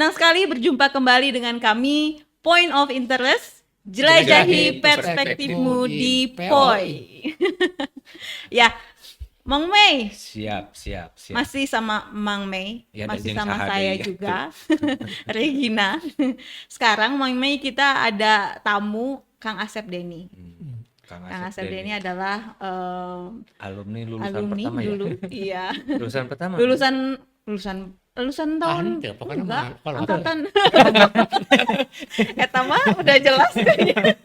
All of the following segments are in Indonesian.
Senang sekali berjumpa kembali dengan kami Point of Interest, jelajahi perspektifmu di POI. Ya, Mang Mei. Siap. Masih sama Mang Mei, Ya, masih dan sama jeung saya sahade, juga, Regina. Sekarang Mang Mei kita ada tamu Kang Asep Denny. Kang Asep Denny adalah alumni lulusan alumni pertama dulu, ya. iya. Lulusan pertama. Lulusan tahun Henteu, pokoknya enggak, kalau angkatan. Eta mah udah jelas kayaknya.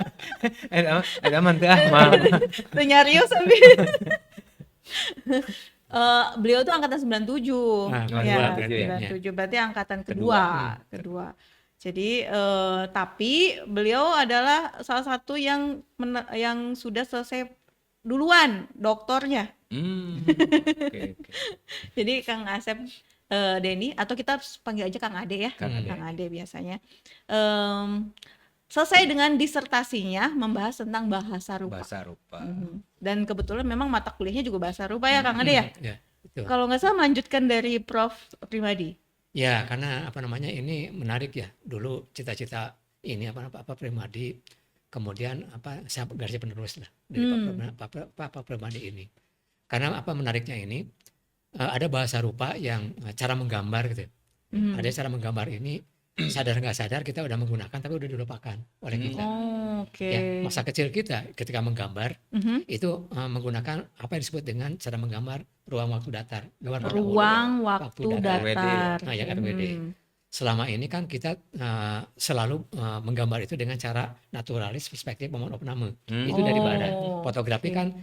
Ada mah teu mah. Teu nyarios tapi. Beliau tuh angkatan 97. Nah, Ya, 97 97 berarti angkatan kedua. Jadi tapi beliau adalah salah satu yang sudah selesai duluan doktornya. Oke. Jadi Kang Asep Denny, atau kita panggil aja Kang Ade ya, Kang Ade biasanya. Selesai dengan disertasinya membahas tentang bahasa rupa. Bahasa rupa. Dan kebetulan memang mata kuliahnya juga bahasa rupa ya Kang Ade ya? Ya, betul. Kalau nggak salah melanjutkan dari Prof. Primadi. Ya, karena ini menarik ya. Dulu cita-cita ini apa Primadi, kemudian saya garisi penerus lah dari Pak Primadi ini. Karena menariknya ini ada bahasa rupa yang cara menggambar gitu. Ada cara menggambar ini sadar nggak sadar kita udah menggunakan tapi udah dilupakan oleh kita. Oke. Ya, masa kecil kita ketika menggambar itu menggunakan apa yang disebut dengan cara menggambar ruang waktu datar. Ruang waktu datar. Nah, yang RWD. Selama ini kan kita selalu menggambar itu dengan cara naturalis, perspektif, momen opname. Itu dari badan. Fotografi kan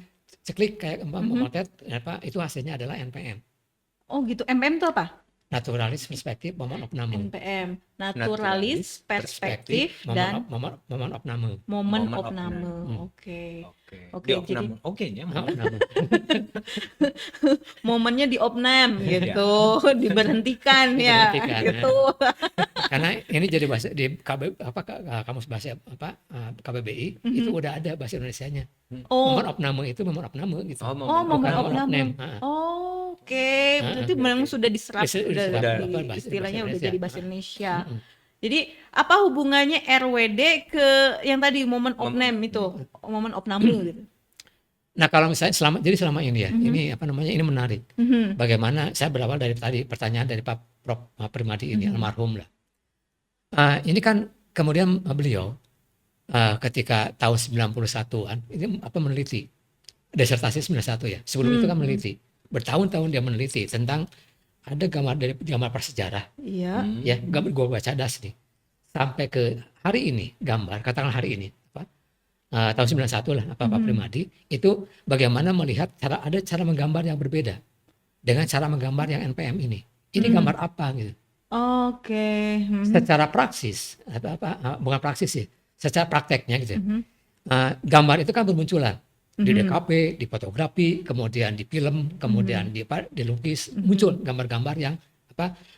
ceklik kayak memotret itu hasilnya adalah NPM. Oh gitu. MM itu apa? Naturalis, perspektif, momen opname. NPM, naturalis, perspektif, dan momen opname. momen opname. Oke. Jadi Oke-nya momennya di opnam gitu, diberhentikan ya gitu. Karena ini jadi bahasa di kamus bahasa KBBI itu udah ada bahasa Indonesianya. Momen opname itu momen opname gitu. Momen opname. Oke, berarti memang sudah diserap, istilahnya udah jadi bahasa Indonesia. Jadi apa hubungannya RWD ke yang tadi momen opname itu, momen opname gitu? Nah kalau misalnya selama ini ya, ini menarik. Bagaimana saya berawal dari tadi pertanyaan dari Pak Prof. Primadi ini almarhum lah. Ini kan kemudian beliau ketika tahun 91-an ini meneliti disertasi 91 ya. Sebelum itu kan meneliti. Bertahun-tahun dia meneliti tentang ada gambar prasejarah. Iya. Ya, gue baca das nih. Sampai ke hari ini katakanlah hari ini tahun 91 lah Pak Primadi itu bagaimana melihat ada cara menggambar yang berbeda dengan cara menggambar yang NPM ini. Ini gambar apa gitu. Oke. Secara praksis bukan praksis sih, secara prakteknya gitu. Gambar itu kan bermunculan di DKP, di fotografi, kemudian di film, kemudian dilukis, muncul gambar-gambar yang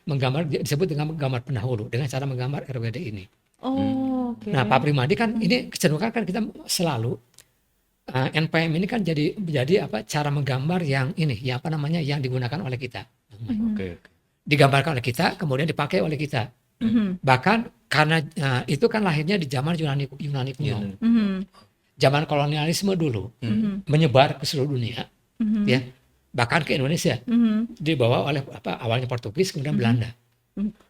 menggambar disebut dengan gambar pendahulu dengan cara menggambar RWD ini. Oke. Nah, Pak Primadi kan ini kecenderungan kan kita selalu NPM ini kan jadi cara menggambar yang yang digunakan oleh kita. Digambarkan oleh kita, kemudian dipakai oleh kita. Bahkan karena itu kan lahirnya di zaman Yunani kuno. Zaman kolonialisme dulu menyebar ke seluruh dunia, ya bahkan ke Indonesia, dibawa oleh awalnya Portugis kemudian Belanda.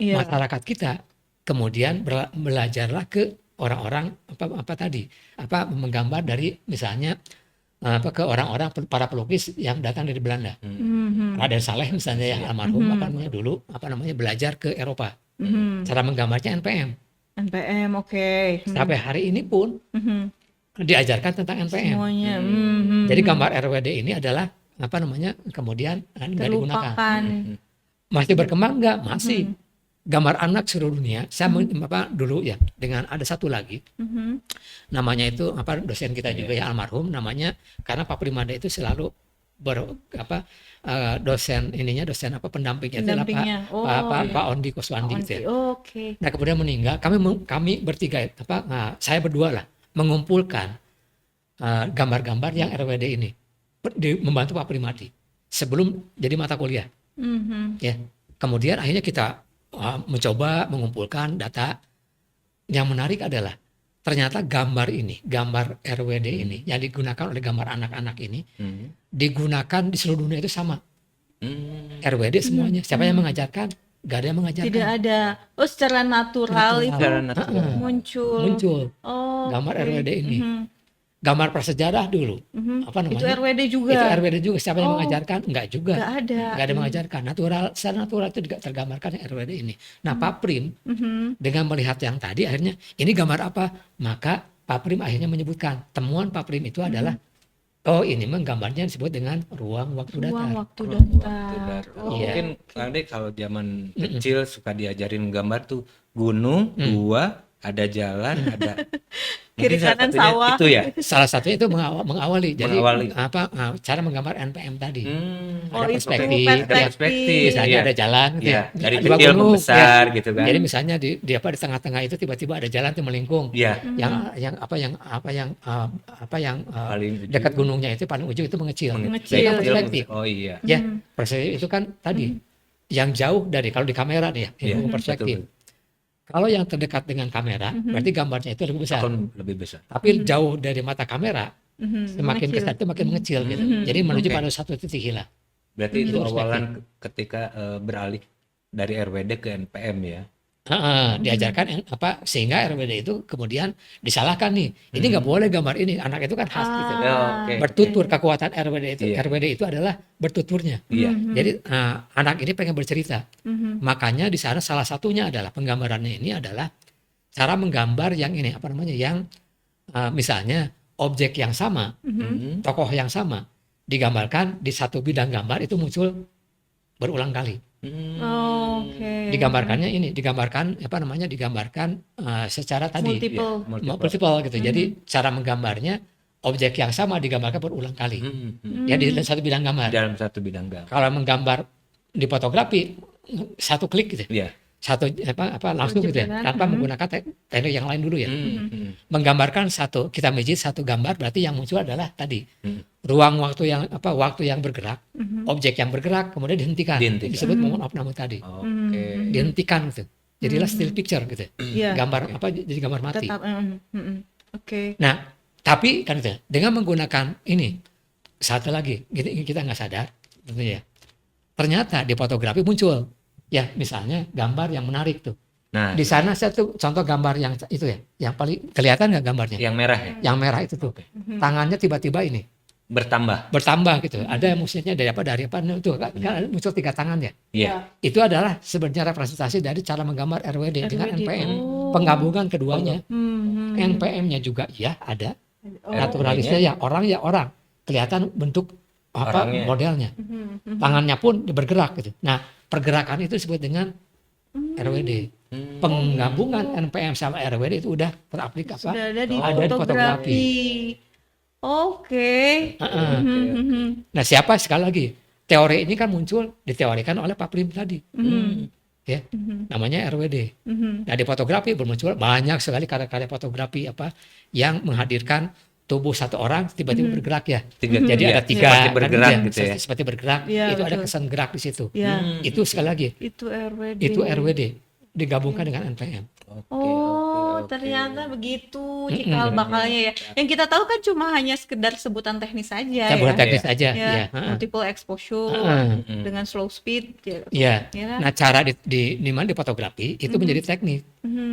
Masyarakat kita kemudian belajarlah ke orang-orang menggambar dari misalnya ke orang-orang para pelukis yang datang dari Belanda. Raden Saleh misalnya yang almarhum dulu belajar ke Eropa. Cara menggambarnya NPM. Oke. Sampai hari ini pun diajarkan tentang NPM. Semuanya. Jadi gambar RWD ini adalah kemudian nggak digunakan. Masih berkembang nggak? Masih. Gambar anak seluruh dunia. Saya dulu ya dengan ada satu lagi. Namanya itu dosen kita juga ya almarhum namanya, karena Pak Primada itu selalu dosen pendampingnya Pak Ondi Koswandi gitu ya. Nah kemudian meninggal, kami bertiga saya berdua lah mengumpulkan gambar-gambar yang RWD ini membantu Pak Primadi sebelum jadi mata kuliah. Ya. Kemudian akhirnya kita mencoba mengumpulkan data. Yang menarik adalah ternyata gambar RWD ini yang digunakan oleh gambar anak-anak ini digunakan di seluruh dunia itu sama. RWD semuanya. Siapa yang mengajarkan? Gak ada yang mengajarkan. Tidak ada. Oh, secara natural itu Secara natural. muncul. Oh, gambar oke. RWD ini. Gambar prasejarah dulu. Apa namanya? Itu RWD juga. Itu RWD juga. Siapa yang Oh. mengajarkan? Enggak juga. Nggak ada. Enggak ada yang mengajarkan. Secara natural itu juga tergambarkan yang RWD ini. Nah, Pak Prim dengan melihat yang tadi akhirnya ini gambar apa? Maka Pak Prim akhirnya menyebutkan temuan Pak Prim itu adalah ini menggambarnya disebut dengan ruang waktu datar. Ruang waktu Ruang datar. waktu datar. Oh. Iya. Mungkin Kang Ade kalau zaman kecil suka diajarin gambar tuh gunung, gua, ada jalan, ada Kiri mungkin salah kanan satunya sawah. itu ya. Salah satunya itu mengawali. Jadi Mengawali. cara menggambar NPM tadi. Oh, Ada itu perspektif, ada perspektif. Misalnya Iya. ada jalan gitu Iya, ya. dari Dua kecil ke gunung, besar ya. gitu kan. Jadi misalnya di di tengah-tengah itu tiba-tiba ada jalan tuh melengkung. Iya. Yang Paling ujung. dekat gunungnya itu paling ujung itu mengecil. Mengecil. Itu kan perspektif. Oh iya. Ya, perspektif itu kan tadi yang jauh dari kalau di kamera nih ya, Iya, ilmu perspektif. betul. Kalau yang terdekat dengan kamera, berarti gambarnya itu lebih besar. Akan lebih besar. Tapi jauh dari mata kamera, semakin Mengecil. besar itu makin mengecil gitu. Jadi menuju Oke. pada satu titik hilang. Berarti itu Itu awalan ketika beralih dari RWD ke NPM ya. Diajarkan sehingga RWD itu kemudian disalahkan nih. Ini nggak boleh gambar ini. Anak itu kan khas gitu. Ya, oke. Bertutur kekuatan RWD itu. Iya. RWD itu adalah bertuturnya. Iya. Jadi anak ini pengen bercerita. Makanya di sana salah satunya adalah penggambarannya ini adalah cara menggambar yang ini apa namanya yang misalnya objek yang sama, tokoh yang sama digambarkan di satu bidang gambar itu muncul berulang kali. Oke. Digambarkan secara tadi multiple gitu. Jadi cara menggambarnya objek yang sama digambarkan berulang kali. Ya di dalam satu bidang gambar. Dalam satu bidang gambar. Kalau menggambar di fotografi satu klik gitu. Iya. Satu langsung gitu ya, Jepitan. tanpa menggunakan teknik yang lain dulu ya. Menggambarkan kita menjadi satu gambar berarti yang muncul adalah tadi ruang waktu yang bergerak, objek yang bergerak kemudian dihentikan. Dihentikan. Disebut moment of now tadi. Oke. Dihentikan gitu. Jadilah still picture gitu. Iya. Gambar jadi gambar mati. Tetap. Oke. Nah, tapi kan itu dengan menggunakan ini satu lagi kita nggak sadar, gitu ya. Ternyata di fotografi muncul ya misalnya gambar yang menarik tuh. Nah, Di sana saya tuh contoh gambar yang itu ya, yang paling kelihatan nggak gambarnya? yang merah ya Yang merah itu tuh, tangannya tiba-tiba ini bertambah. gitu. Ada maksudnya dari apa itu kan muncul 3 tangan ya. Iya. Itu adalah sebenarnya representasi dari cara menggambar RWD dengan RWD. NPM. Oh. Penggabungan keduanya. Mhm. NPM-nya juga ya ada. Oh. Naturalisnya ya orang. Kelihatan bentuk Orangnya. modelnya. Tangannya pun bergerak gitu. Nah, pergerakan itu disebut dengan RWD. Penggabungan NPM sama RWD itu udah teraplik Sudah ada di Ada di fotografi. Oke. Nah, siapa sekali lagi? Teori ini kan muncul diteorikan oleh Pak Prim tadi. Ya, namanya RWD. Nah, di fotografi bermuncul banyak sekali karya-karya fotografi yang menghadirkan tubuh satu orang tiba-tiba bergerak ya. Jadi Iya, ada 3 seperti bergerak gitu ya. seperti bergerak. Iya, Itu ada betul. kesan gerak di situ. Ya. Itu sekali lagi, Itu RWD. itu RWD digabungkan dengan NPM. Oh, ternyata begitu cikal bakalnya ya. Yang kita tahu kan cuma hanya sekedar sebutan teknis saja Saya buat ya. teknis aja, Ya, ya. multiple exposure dengan slow speed ya. Iya. Ya kan? Nah, cara di mana di fotografi itu menjadi teknik.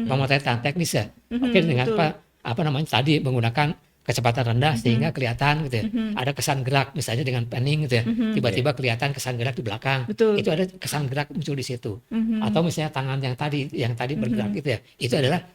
Pemotretan teknis ya. Oke, dengan apa namanya tadi menggunakan kecepatan rendah sehingga kelihatan gitu ya. Ada kesan gerak misalnya dengan panning gitu ya. Tiba-tiba kelihatan kesan gerak di belakang. Betul. Itu ada kesan gerak muncul di situ. Atau misalnya tangan yang tadi bergerak gitu ya. Itu adalah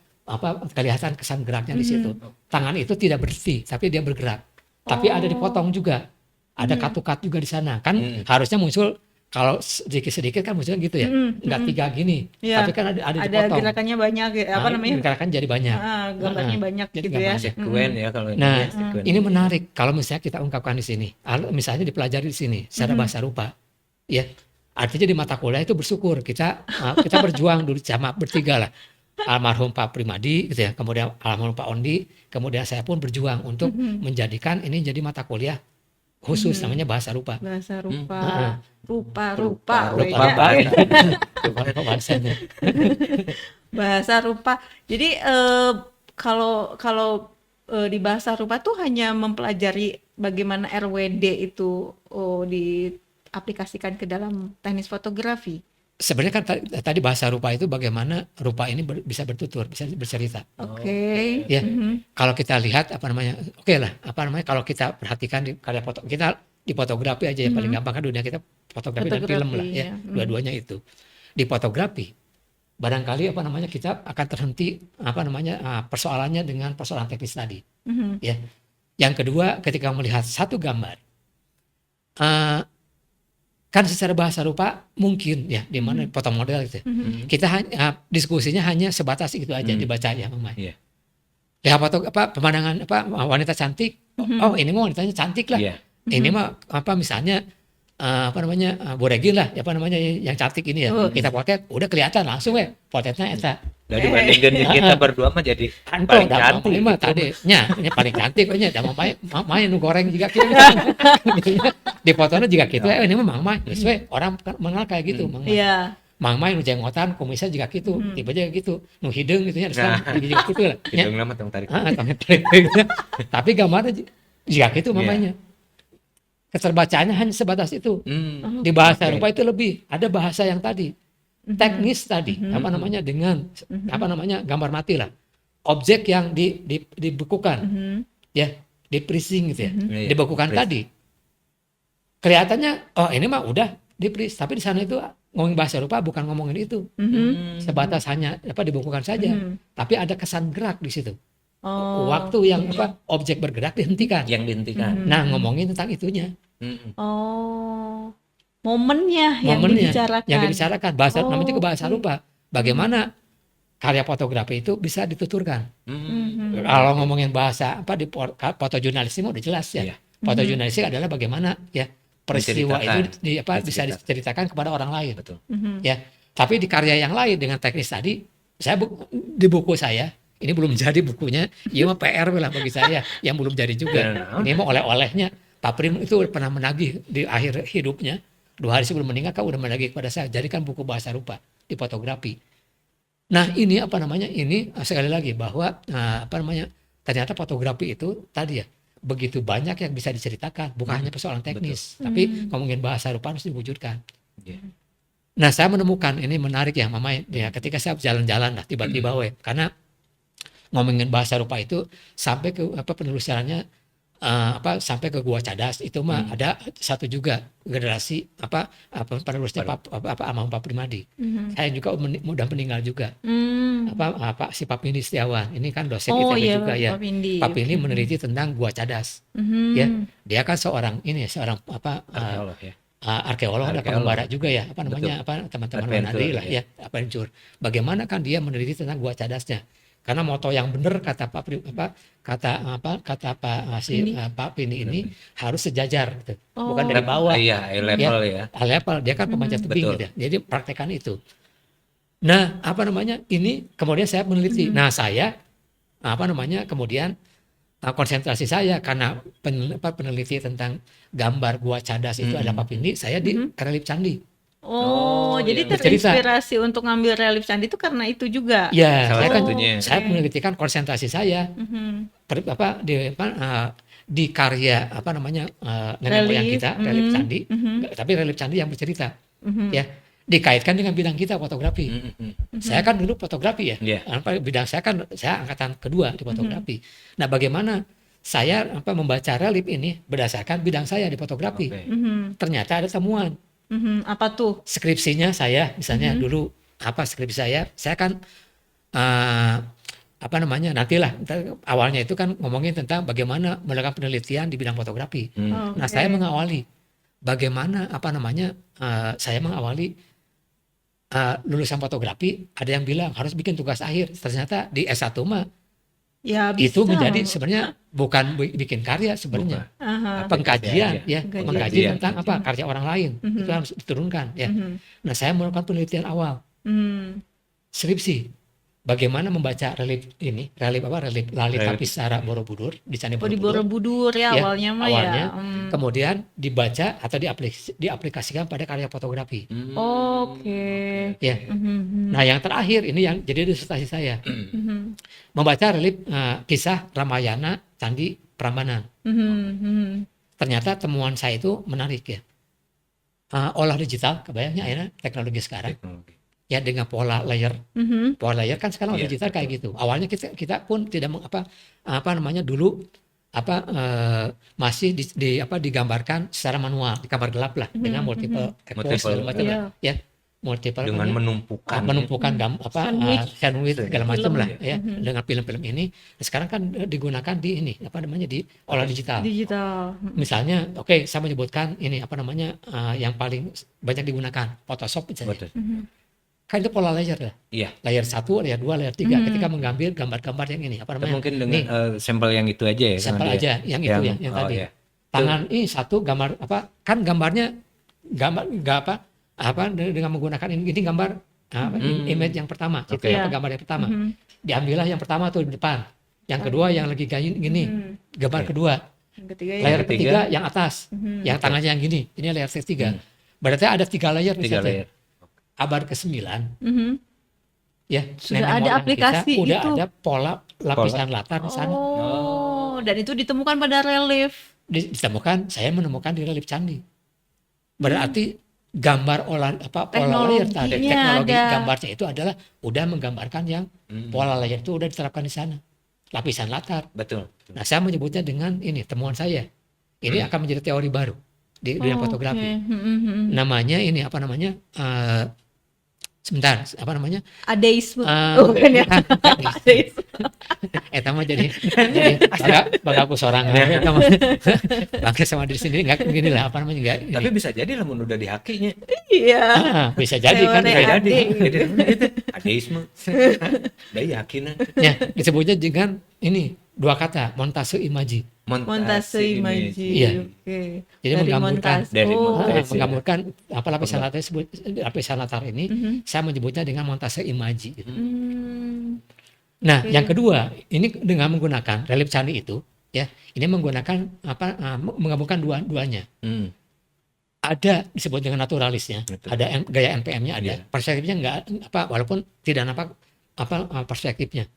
kelihatan kesan geraknya di situ. Tangan itu tidak berhenti tapi dia bergerak. Tapi ada dipotong juga. Ada cut juga di sana. Kan harusnya muncul kalau sedikit-sedikit kan muncul gitu ya. Enggak 3 gini. Iya. Tapi kan ada Ada dipotong. gerakannya banyak ya. Apa Nah, namanya? gerakan jadi banyak. Gambarnya banyak Jadi gitu ya. gambarnya. Sekuen ya kalau ini Nah, ya, sekuen. ini menarik kalau misalnya kita ungkapkan di sini. Misalnya dipelajari di sini secara bahasa rupa. Ya. Artinya di mata kuliah itu bersyukur kita berjuang dulu sama bertiga lah. Almarhum Pak Primadi gitu ya, kemudian almarhum Pak Ondi, kemudian saya pun berjuang untuk menjadikan ini jadi mata kuliah khusus namanya bahasa rupa. Bahasa rupa. Heeh. Rupa Rupa beda. bahasa. Rupa bahasanya. Bahasa rupa. Jadi kalau kalau di bahasa rupa tuh hanya mempelajari bagaimana RWD itu diaplikasikan ke dalam teknis fotografi. Sebenarnya kan tadi bahasa rupa itu bagaimana rupa ini bisa bertutur, bisa bercerita. Oke. Ya, kalau kita lihat kalau kita perhatikan di karya foto kita di fotografi aja yang paling gampang kan dunia kita fotografi dan film lah ya, dua-duanya itu. Di fotografi barangkali kita akan terhenti persoalannya dengan persoalan teknis tadi. Ya. Yang kedua, ketika melihat satu gambar kan secara bahasa rupa mungkin ya di mana foto model gitu. Kita diskusinya hanya sebatas itu aja dibaca ya Mama. Iya. Ya pemandangan wanita cantik. Oh, ini mah wanitanya cantik lah. Iya. Ini mah misalnya Bu Regi lah yang cantik ini ya. Kita potret udah kelihatan langsung potretnya eta. Dari bandingkan kita berdua mah jadi paling cantik. Mah tadi ini paling cantik nya da mama nu goreng juga gitu. Di fotonya juga gitu. Ini mah mama geus we orang mengenal kayak gitu mama. Iya. Mama nu jenggotan kumisnya juga gitu. Tiba aja gitu. Nu hideung gitu nya juga gitu lah. Hideung lama tong tarik. Tapi gambarnya juga gitu mamanya. Keterbacaannya hanya sebatas itu. Di bahasa rupa itu lebih ada bahasa yang tadi teknis tadi dengan gambar mati lah, objek yang dibekukan ya, di freezing gitu ya, dibekukan tadi kelihatannya ini mah udah di freeze, tapi di sana itu ngomongin bahasa rupa bukan ngomongin itu, sebatas hanya dibekukan saja, tapi ada kesan gerak di situ. Waktu yang objek bergerak dihentikan. Nah, ngomongin tentang itunya. Momennya yang dibicarakan. Bahasa namanya juga bahasa rupa. Bagaimana karya fotografi itu bisa dituturkan. Kalau ngomongin bahasa di fotojurnalistik udah jelas ya. Fotojurnalistik adalah bagaimana ya peristiwa itu bisa diceritakan kepada orang lain. Betul. Ya. Tapi di karya yang lain dengan teknis tadi, di buku saya ini belum jadi bukunya, iya mah PR lah bagi saya yang belum jadi juga. Ini mah oleh-olehnya. Pak Prim itu pernah menagih di akhir hidupnya, 2 hari sebelum meninggal kan udah menagih kepada saya, jadikan buku bahasa rupa di fotografi. Nah ini ini sekali lagi bahwa ternyata fotografi itu tadi ya begitu banyak yang bisa diceritakan, bukan hanya persoalan teknis, tapi ngomongin bahasa rupa harus diwujudkan. Nah saya menemukan ini menarik ya Mama ya, ketika saya jalan-jalan lah tiba-tiba karena ngomongin bahasa rupa itu sampai ke penelusurannya sampai ke Gua Cadas itu mah ada satu juga generasi penerusnya Amang Pak Primadi. Saya juga udah meninggal juga. Si Pak Pindi Setiawan ini kan dosen ITB juga ya. Pak Pindi meneliti tentang Gua Cadas. Ya, dia kan seorang arkeolog ya. Arkeolog dan pengembara juga ya, teman-teman Manadi lah ya, adventure. Bagaimana kan dia meneliti tentang Gua Cadasnya? Karena moto yang benar kata Pak Pindi ini harus sejajar gitu. Bukan dari bawah. Iya, level ya. Level, dia kan pemanjat tebing gitu. Jadi praktekkan itu. Nah, ini kemudian saya meneliti. Nah, saya kemudian konsentrasi saya karena peneliti tentang gambar Gua Cadas itu ada Pak Pindi, saya di relief candi. Jadi terinspirasi untuk ngambil relief candi itu karena itu juga. Ya, saya menelitikan konsentrasi saya di karya nenek moyang kita relief candi, tapi relief candi yang bercerita, ya dikaitkan dengan bidang kita fotografi. Saya kan dulu fotografi ya, bidang saya angkatan kedua di fotografi. Nah, bagaimana saya membaca relief ini berdasarkan bidang saya di fotografi? Ternyata ada temuan. Apa tuh? Skripsinya saya misalnya dulu skripsi saya kan nantilah awalnya itu kan ngomongin tentang bagaimana melakukan penelitian di bidang fotografi. Nah, saya mengawali bagaimana saya mengawali lulusan fotografi, ada yang bilang harus bikin tugas akhir. Ternyata di S1 mah ya, itu menjadi sebenarnya bukan bikin karya sebenarnya, pengkajian ya, mengkaji tentang karya orang lain itu harus diturunkan ya. Nah, saya melakukan penelitian awal skripsi bagaimana membaca relief Lali Relief. Tapis Sara Borobudur di Candi Oh, di Borobudur. Borobudur ya, Ya, awalnya mah awalnya. ya. Kemudian dibaca atau diaplikasikan pada karya fotografi. Oke. Ya. Mhm. Nah, yang terakhir ini yang jadi disertasi saya. Mhm. Membaca relief kisah Ramayana Candi Prambanan. Mhm. Ternyata temuan saya itu menarik ya. Olah digital, kebayangnya akhirnya teknologi sekarang. Teknologi. Ya dengan pola layer. Mhm. Pola layer kan sekarang Iya, digital kayak gitu. Awalnya kita pun tidak apa namanya dulu masih digambarkan secara manual, di kamar gelap lah dengan multiple expose segala macam lah. Ya. Multiple Dengan menumpukan sandwich segala macam Film. lah ya dengan film-film ini. Sekarang kan digunakan di ini di olah digital. Digital. Misalnya, saya menyebutkan ini yang paling banyak digunakan Photoshop misalnya. Kan itu pola layer lah. Iya. Layer 1, layer 2, layer 3 ketika mengambil gambar-gambar yang ini Mungkin dengan sampel yang itu aja ya. sampel aja yang itu yang tadi. Iya. Tangan ini satu gambar kan gambarnya dengan menggunakan ini gambar image yang pertama, gambar yang pertama. Diambillah yang pertama tuh di depan. Yang kedua yang lagi gini, gambar kedua. Yang ketiga ya. Layer ketiga yang atas, yang tangannya yang gini. Ini layer ketiga. Berarti ada 3 layer Tiga misalnya. layer. Abad ke-9 ya Sudah nenek ada moyang aplikasi kita udah itu. ada pola lapisan latar di sana. Dan itu ditemukan pada relief. Saya menemukan di relief candi. Berarti gambar pola layer tadi, teknologi ada. gambarnya itu adalah udah menggambarkan yang pola layer itu udah diterapkan di sana. Lapisan latar. Betul. Nah, saya menyebutnya dengan ini temuan saya. Ini akan menjadi teori baru di dunia fotografi. Namanya ini Adeisme. bukan ya. Adeisme. Eta mah jadi bangga aku seorang bangga sama diri sendiri nggak gini lah nggak. Tapi bisa jadi lah udah dihakinya. Iya. Bisa jadi kan. Teori Bisa jadi. Adeisme. Udah yakin. Ya, disebutnya dengan ini 2 kata, montase imaji. Montase imaji. Iya. Oke. Jadi menggabungkan menggabungkan lapisan latar lapisan latar ini saya menyebutnya dengan montase imaji. Nah, yang kedua ini dengan menggunakan relief candi itu ya, ini menggunakan menggabungkan dua-duanya. Ada disebut dengan naturalisnya, ada gaya NPM-nya ada, perspektifnya enggak walaupun tidak nampak perspektifnya.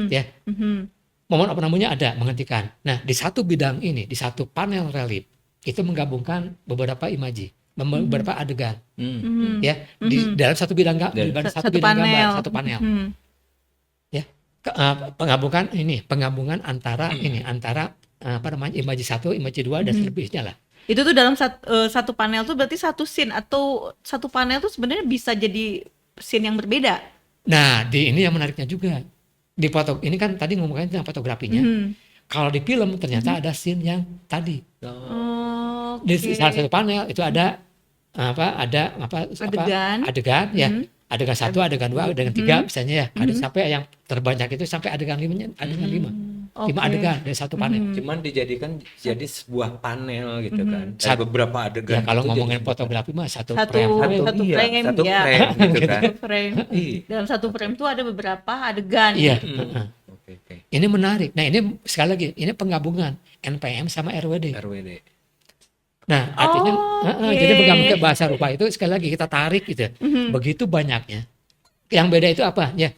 Ya. Momen ada menghentikan. Nah, di satu bidang ini, di satu panel relief itu menggabungkan beberapa imaji, beberapa adegan. Ya, di dalam satu bidang satu bidang gambar, satu panel. Ya. Penggabungan antara imaji 1, imaji 2 dan seterusnya lah. Itu tuh dalam satu panel tuh berarti satu scene atau satu panel tuh sebenarnya bisa jadi scene yang berbeda. Nah, ini yang menariknya juga. Di foto ini kan tadi ngomongin tentang fotografinya. Kalau di film ternyata ada scene yang tadi. Di salah satu panel itu ada adegan ya. Adegan 1, adegan 2, adegan 3 misalnya ya. Ada sampai yang terbanyak itu sampai adegan 5 5 adegan dari satu panel. Cuman dijadikan jadi sebuah panel gitu kan. Ada beberapa adegan. Ya kalau ngomongin fotografi mah satu frame gitu kan. Satu frame. Dalam satu frame tuh ada beberapa adegan. Iya. Ini menarik. Nah, ini sekali lagi ini penggabungan NPM sama RWD. Nah, artinya jadi penggabungan bahasa rupa itu sekali lagi kita tarik gitu. Begitu banyaknya. Yang beda itu apa? Ya.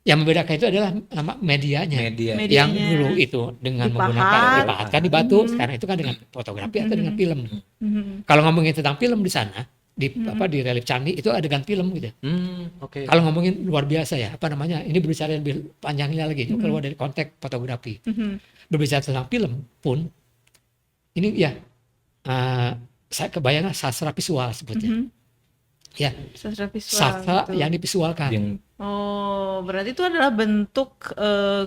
Yang membedakan itu adalah medianya. Yang dulu itu dengan menggunakan dipahatkan di batu, sekarang itu kan dengan fotografi atau dengan film. Kalau ngomongin tentang film di sana, di relief candi itu adegan film gitu. Kalau ngomongin luar biasa ya, ini berbicara lebih panjangnya lagi, keluar dari konteks fotografi. Berbicara tentang film pun, ini ya saya kebayangkan sastra visual sebutnya. Ya, sastra yang divisualkan. Berarti itu adalah bentuk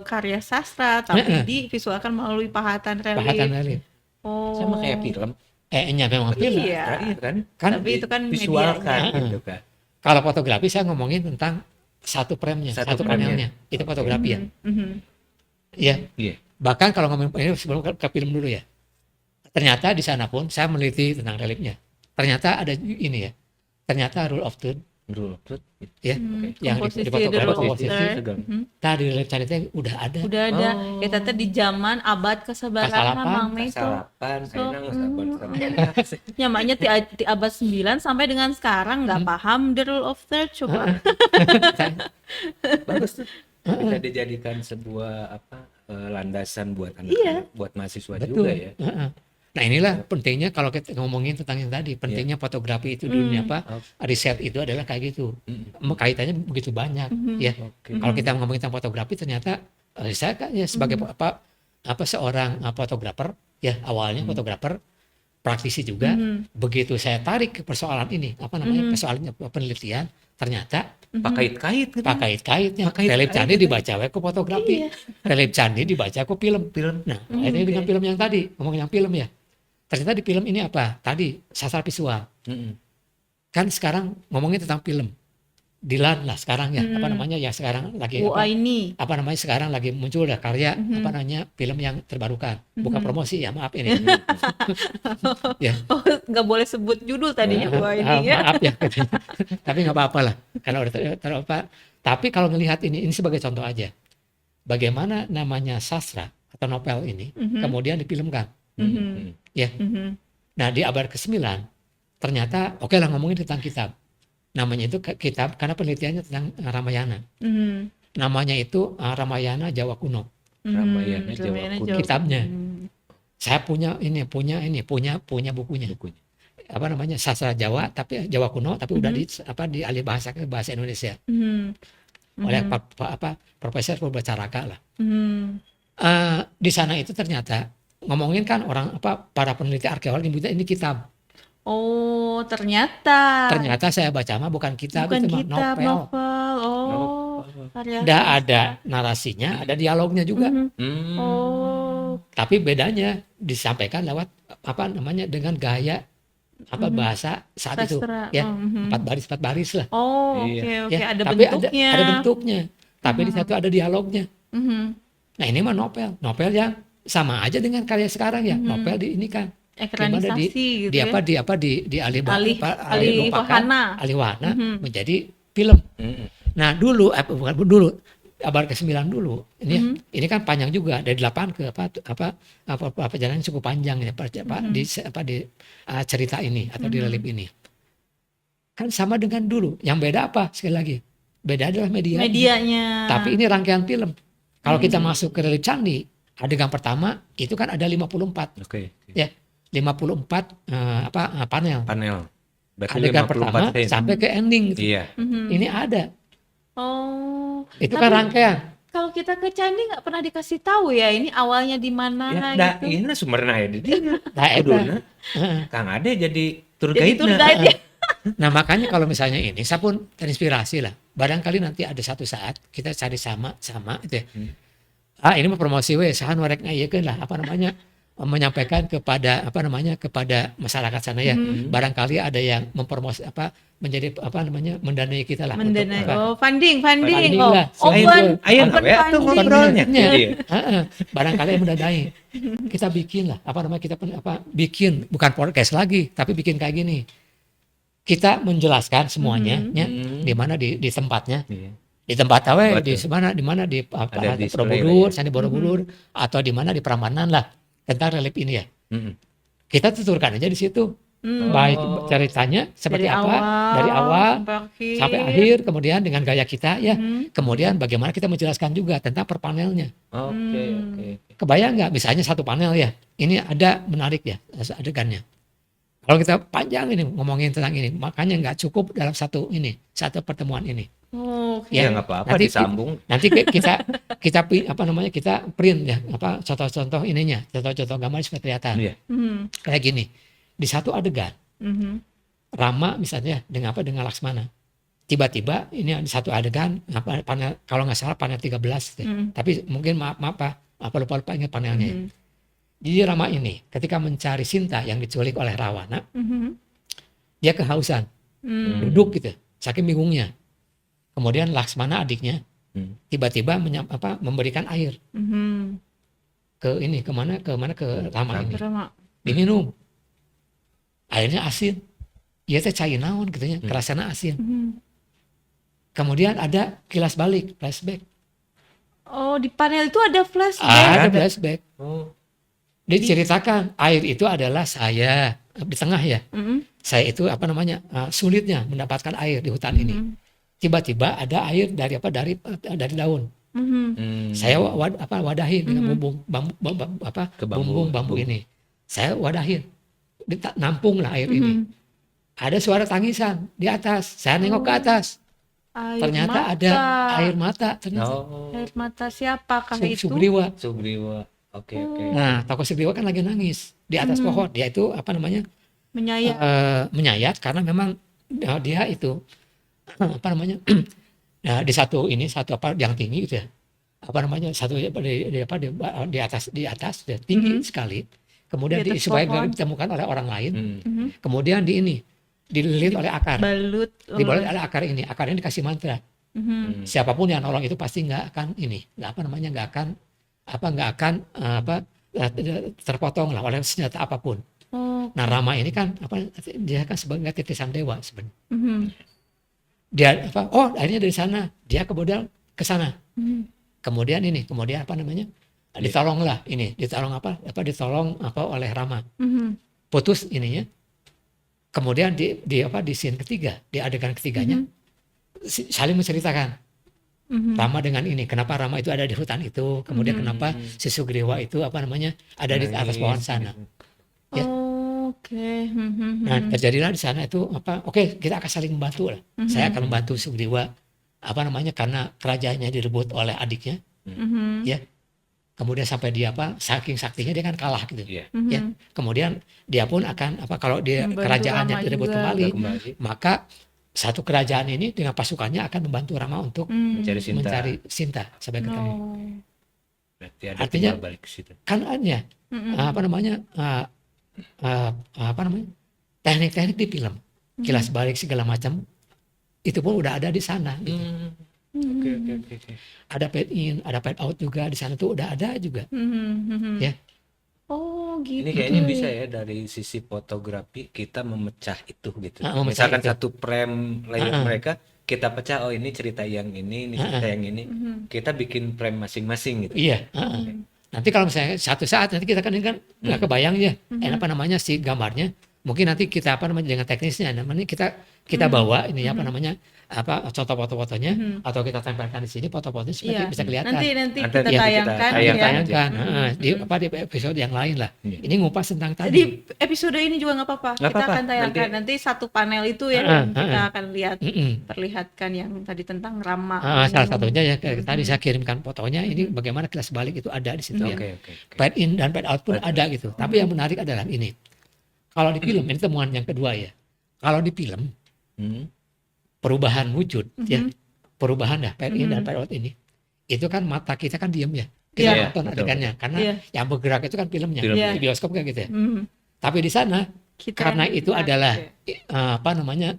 karya sastra tapi divisualkan melalui pahatan relief. Sama kayak film. Memang film. Iya. Kan Tapi itu kan visualkan gitu kan. Kalau fotografi saya ngomongin tentang satu frame-nya, satu panelnya. Itu fotografi ya. Iya. Bahkan kalau ngomongin ini sebelum ke film dulu ya. Ternyata di sana pun saya meneliti tentang reliefnya. Ternyata ada ini ya. Ternyata rule of third Rule of Third. ya, yang Komposisi, di fotografi the komposisi. roster. Tadi relief candi teh udah ada. Udah ada. Ya tete di zaman abad ke-11 Kasalapan, Mang Mei itu. Kasalapan, So, ayeuna geus abad Nyamanya ti abad 9 sampai dengan sekarang nggak paham the rule of third coba. bagus tuh. Bisa dijadikan sebuah landasan buat anak, buat mahasiswa Betul. juga ya. Nah inilah pentingnya kalau kita ngomongin tentang yang tadi, pentingnya fotografi itu dunia riset itu adalah kayak gitu. Kaitannya begitu banyak ya. Kalau kita ngomongin tentang fotografi ternyata saya kan ya sebagai seorang fotografer ya, awalnya fotografer, praktisi juga. Begitu saya tarik ke persoalan ini, persoalan penelitian, ternyata Pakait-kait gitu. pakait-kaitnya relief candi dibaca we ku fotografi, relief candi dibaca ku film. Nah, ini dengan film yang tadi, ngomongin yang film ya. Ternyata di film ini apa? Tadi sastra visual. Kan sekarang ngomongin tentang film. Dilan lah sekarang ya, yang sekarang lagi ini. Sekarang lagi muncul dah karya film yang terbarukan. Bukan promosi ya, maaf ini. Ya. Oh, nggak boleh sebut judul tadinya ini ya. Maaf ya. Tapi nggak apa-apa lah. Karena udah tapi kalau ngelihat ini sebagai contoh aja. Bagaimana namanya sastra atau novel ini kemudian difilmkan. Ya. Nah, di abad ke-9 ternyata oke lah ngomongin tentang kitab. Namanya itu kitab karena penelitiannya tentang Ramayana. Namanya itu Ramayana Jawa Kuno. Ramayana Jawa Kuno. Kitabnya. Saya punya bukunya. Sastra Jawa tapi Jawa Kuno tapi udah dialih bahasa ke bahasa Indonesia. Oleh Profesor Purbacaraka lah. Di sana itu ternyata ngomongin kan para peneliti arkeologi ini kitab. Oh, ternyata saya baca mah bukan kitab, itu mah novel. Oh, Nggak ada narasinya, ada dialognya juga. Oh, Tapi bedanya disampaikan lewat dengan gaya bahasa saat sastra. itu ya, 4 baris lah. Oh, oke, Ya, ada tapi bentuknya. ada bentuknya. Tapi di satu ada dialognya. Nah, ini mah novel yang sama aja dengan karya sekarang ya. Novel di ini kan ekranisasi di wahana menjadi film. Nah, dulu abad ke-9 dulu. Ini kan panjang juga dari 8 ke perjalanan cukup panjang ya di cerita ini atau di relief ini. Kan sama dengan dulu. Yang beda apa? Sekali lagi. Beda adalah medianya. Tapi ini rangkaian film. Kalau kita masuk ke relief candi, adegan pertama itu kan ada 54. Ya. 54 panel. Berarti adegan pertama sampai ke ending gitu. Iya. Ini ada. Oh. Itu kan rangkaian. Kalau kita ke candi nggak pernah dikasih tahu ya ini awalnya di mana gitu. Ini sumbernya ya di Kang Ade jadi tour guide. Ya. Nah, makanya kalau misalnya ini saya pun terinspirasi lah. Barangkali nanti ada satu saat kita cari sama gitu ya. Ini mah promosi sahan warek ngayekeun lah menyampaikan kepada kepada masyarakat sana ya. Barangkali ada yang mempromosi menjadi mendanai kita lah. Mendanai. Funding lah. Open ngobrolnya. Barangkali yang mendanai. Kita bikin lah bikin bukan podcast lagi tapi bikin kayak gini. Kita menjelaskan semuanya di mana di tempatnya. Di tempat di mana di Borobudur, Candi Borobudur atau di mana di Prambanan lah. Tentang relief ini ya. Kita tuturkan aja di situ. Baik ceritanya seperti dari awal sampai akhir, kemudian dengan gaya kita ya. Kemudian bagaimana kita menjelaskan juga tentang per panelnya. Oke. Kebayang nggak misalnya satu panel ya. Ini ada menarik ya adegannya. Kalau kita panjang ini ngomongin tentang ini, makanya nggak cukup dalam satu pertemuan ini. Ya nggak apa-apa disambung. Nanti kita print ya contoh-contoh ininya, contoh-contoh gambar supaya kelihatan. Kayak gini. Di satu adegan. Rama misalnya dengan Laksmana. Tiba-tiba ini ada satu adegan panel kalau nggak salah panel 13 tapi mungkin maaf lupa ingat panelnya. Jadi Rama ini ketika mencari Sinta yang diculik oleh Rawana, dia kehausan. Duduk gitu, saking bingungnya. Kemudian Laksmana adiknya tiba-tiba memberikan air ke Rama ini. Diminum. Airnya asin. Iya teh cai naon gitu ya, kerasana asin. Kemudian ada kilas balik, flashback. Oh, di panel itu ada flashback. Ada flashback. Oh. Diceritakan air itu adalah saya di tengah ya. Mm-mm. Saya itu sulitnya mendapatkan air di hutan ini. Tiba-tiba ada air dari daun. Mhm. Saya wadahin dengan bumbung Ke bambu. bumbung bambu ini. Saya wadahin. Nampung lah air ini. Ada suara tangisan di atas. Saya nengok ke atas. Air Ternyata mata. ada air mata ternyata. Oh. Air mata siapakah itu? Sugriwa. Sugriwa. Oke. Nah, tokoh Sugriwa kan lagi nangis di atas pohon. Dia itu Menyayat. menyayat karena memang dia itu di satu yang tinggi itu ya. Di atas dia tinggi sekali. Kemudian Di atas supaya pohon. ditemukan oleh orang lain. Hmm. Kemudian dililit oleh akar. Dibalut Dibalut oleh akar ini. Akarnya dikasih mantra. Mhm. Siapapun yang nolong itu pasti nggak akan terpotong lah oleh senjata apapun. Oh. Nah, Rama ini kan dia kan sebagai titisan dewa sebenarnya. Mhm. Dia akhirnya dari sana dia kemudian ke sana. Mhm. Kemudian ditolong oleh Rama. Mhm. Putus ininya. Kemudian di scene ketiga, di adegan ketiganya saling menceritakan Rama dengan ini, kenapa Rama itu ada di hutan itu, kemudian kenapa si Sugriwa itu ada di atas pohon sana. Ya. Oke. Nah, terjadilah di sana itu kita akan saling membantu lah. Saya akan membantu Sugriwa karena kerajaannya direbut oleh adiknya. Ya. Kemudian sampai dia saking saktinya dia kan kalah gitu. Iya. Ya. Kemudian dia pun akan kalau dia Membantu kerajaannya Rama direbut juga. kembali, Kembali. maka satu kerajaan ini dengan pasukannya akan membantu Rama untuk Mencari Sinta. mencari Sinta sampai ketemu. Oh. Berarti ada Artinya- timbal balik ke situ. Kan ada teknik-teknik di film, kilas balik segala macam itu pun udah ada di sana. Gitu. Oke. Ada fade in, ada fade out juga di sana tuh udah ada juga. Ya. Oh, gitu. Ini kayaknya bisa ya dari sisi fotografi kita memecah itu gitu. Memecah Misalkan itu. satu frame layar mereka kita pecah, ini cerita yang ini cerita yang ini. Kita bikin frame masing-masing gitu. Iya. Nanti kalau misalnya satu saat nanti kita kan ini kan nggak kebayang ya si gambarnya. Mungkin nanti kita dengan teknisnya namanya kita bawa ini contoh foto-fotonya atau kita tempelkan di sini foto-fotonya supaya Iya. bisa kelihatan. Nanti Nanti kita ya, tayangkan. kita ya. Tayangkan di episode yang lain lah. Iya. Ini ngupas tentang Di tadi. episode ini juga nggak apa-apa. Nggak Kita apa-apa. akan tayangkan nanti satu panel itu ya yang kita akan lihat, perlihatkan yang tadi tentang Rama. Salah satunya ya tadi saya kirimkan fotonya ini bagaimana kilas balik itu ada di situ ya. Oke. Fade in dan fade out pun ada gitu. Tapi yang menarik adalah ini. Kalau di film ini temuan yang kedua ya. Kalau di film perubahan wujud ya, perubahan fade in dan fade out ini. Itu kan mata kita kan diem ya. Kita Iya, nonton betul. adegannya karena Iya. yang bergerak itu kan filmnya. Filmnya. Di bioskop kan gitu ya. Mhm. Tapi di sana Kita karena yang itu lihat, adalah ya.